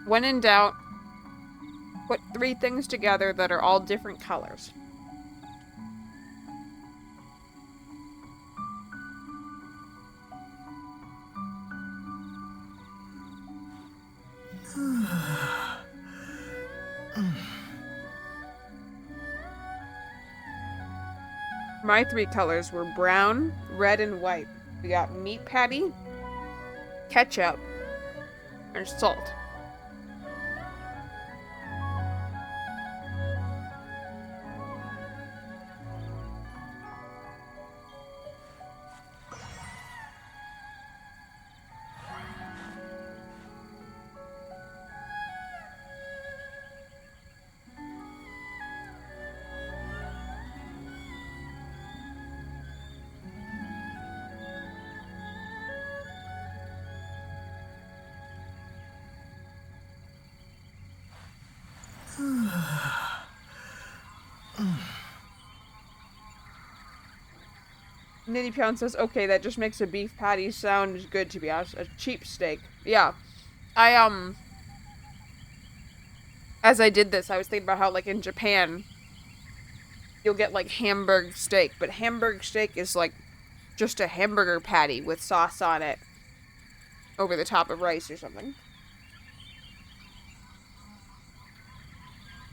When in doubt, put 3 things together that are all different colors. My 3 colors were brown, red, and white. We got meat patty, ketchup, and salt. Nitty Pound says, okay, that just makes a beef patty sound good, to be honest. A cheap steak. Yeah. As I did this, I was thinking about how, like, in Japan, you'll get, like, Hamburg steak. But Hamburg steak is, like, just a hamburger patty with sauce on it over the top of rice or something.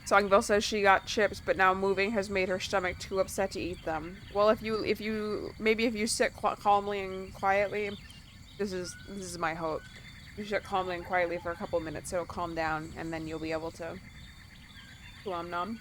Songville says she got chips, but now moving has made her stomach too upset to eat them. Well, if you sit calmly and quietly, this is my hope. You sit calmly and quietly for a couple minutes, it'll calm down, and then you'll be able to nom.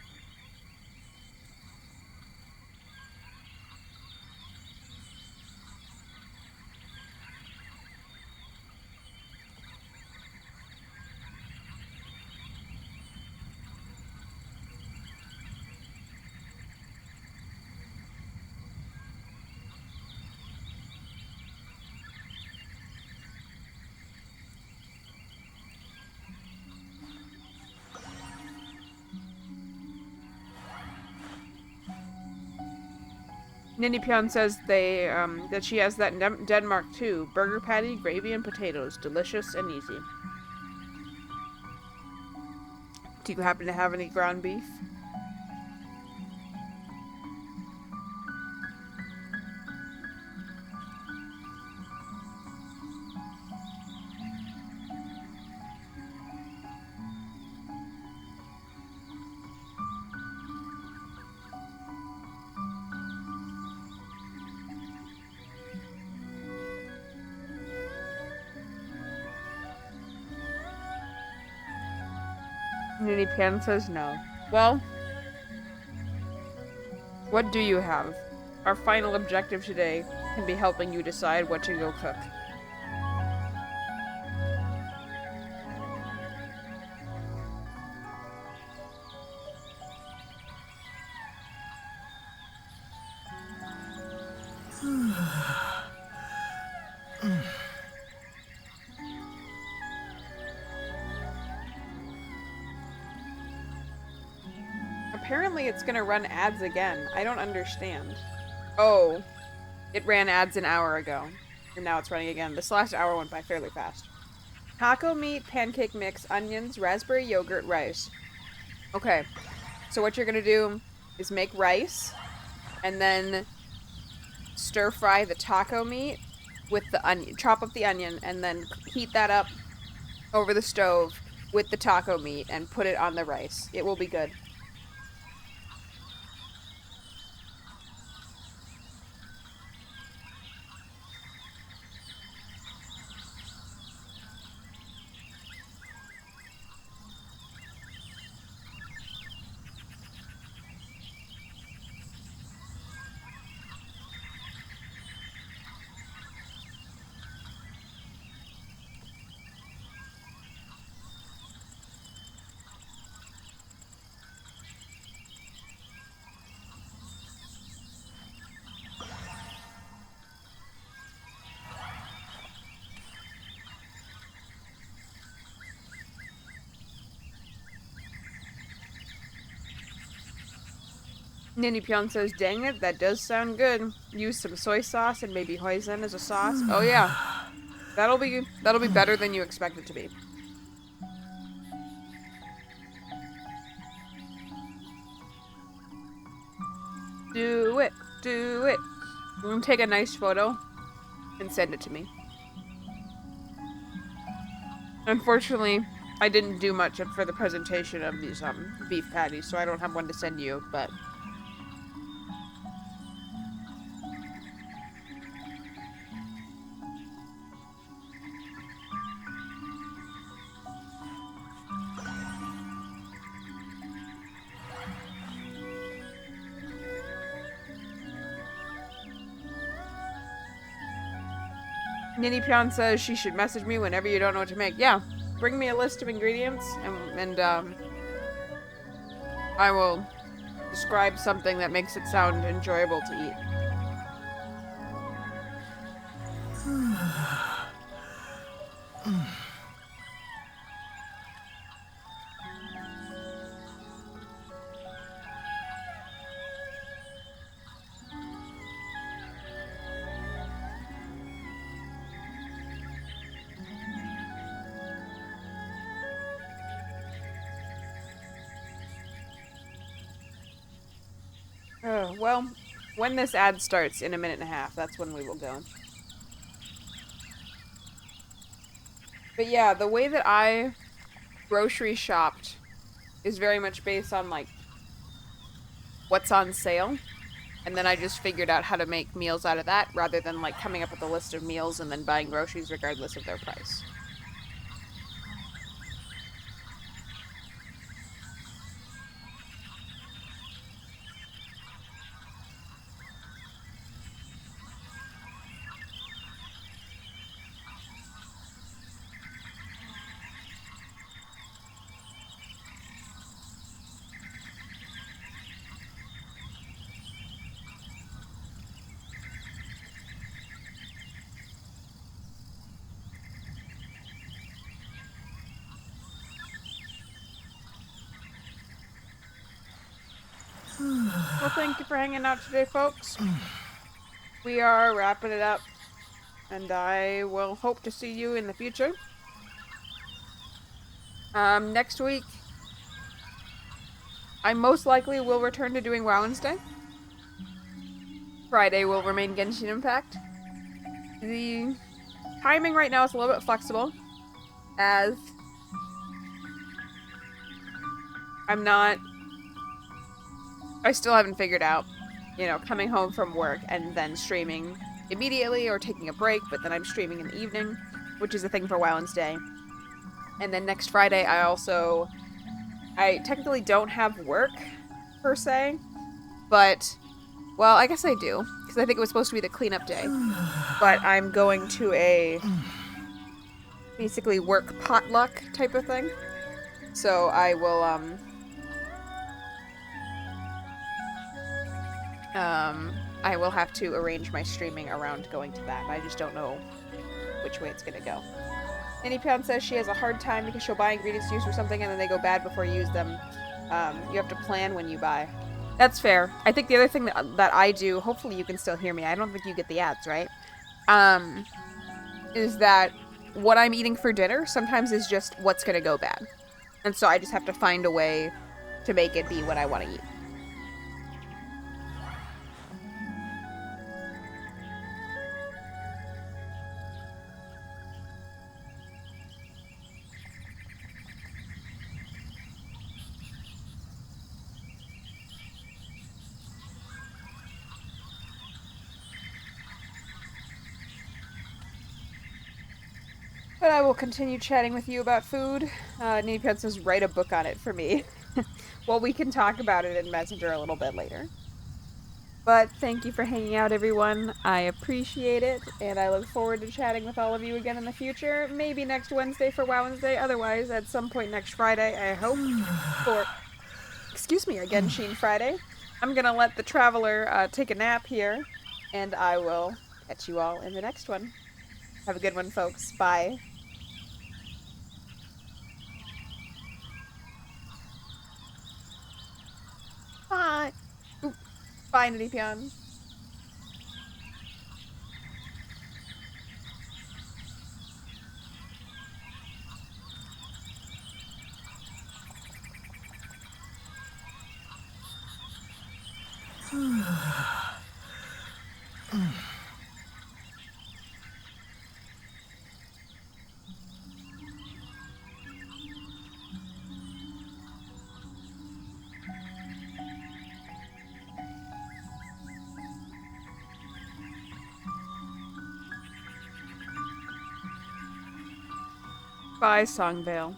Nindy Pion says that she has that in Denmark too. Burger patty, gravy, and potatoes. Delicious and easy. Do you happen to have any ground beef? Ninny Pan says no. Well, what do you have? Our final objective today can be helping you decide what to go cook. Apparently it's gonna run ads again. I don't understand. Oh, it ran ads an hour ago. And now it's running again. This last hour went by fairly fast. Taco meat, pancake mix, onions, raspberry yogurt, rice. Okay, so what you're gonna do is make rice, and then stir fry the taco meat with the onion. Chop up the onion, and then heat that up over the stove with the taco meat, and put it on the rice. It will be good. Ninny Pyeon says, dang it, that does sound good. Use some soy sauce and maybe hoisin as a sauce. Oh yeah. That'll be better than you expect it to be. Do it. Do it. I'm gonna take a nice photo and send it to me. Unfortunately, I didn't do much for the presentation of these beef patties, so I don't have one to send you, but Ninny Pyeon says she should message me whenever you don't know what to make. Yeah, bring me a list of ingredients, and I will describe something that makes it sound enjoyable to eat. well, when this ad starts in a minute and a half, that's when we will go. But yeah, the way that I grocery shopped is very much based on, like, what's on sale. And then I just figured out how to make meals out of that, rather than, like, coming up with a list of meals and then buying groceries regardless of their price. Well, thank you for hanging out today, folks. We are wrapping it up, and I will hope to see you in the future. Next week, I most likely will return to doing Wednesday. Friday will remain Genshin Impact. The timing right now is a little bit flexible, as I still haven't figured out, you know, coming home from work and then streaming immediately or taking a break, but then I'm streaming in the evening, which is a thing for Wednesday. And then next Friday, I technically don't have work, per se, but, well, I guess I do, because I think it was supposed to be the cleanup day, but I'm going to a, basically, work potluck type of thing, so I will, I will have to arrange my streaming around going to that, and I just don't know which way it's gonna go. Anypound says she has a hard time because she'll buy ingredients to use for something and then they go bad before you use them. You have to plan when you buy. That's fair. I think the other thing that I do, hopefully you can still hear me, I don't think you get the ads, right? Is that what I'm eating for dinner sometimes is just what's gonna go bad. And so I just have to find a way to make it be what I want to eat. But I will continue chatting with you about food. Needpan says write a book on it for me. Well, we can talk about it in Messenger a little bit later. But thank you for hanging out, everyone. I appreciate it, and I look forward to chatting with all of you again in the future. Maybe next Wednesday for Wednesday, otherwise at some point next Friday, I hope, for, excuse me, a Genshin Friday. I'm gonna let the Traveler take a nap here, and I will catch you all in the next one. Have a good one, folks. Bye. Bye. Oop. Bye, Nidipion. Bye, Songvale.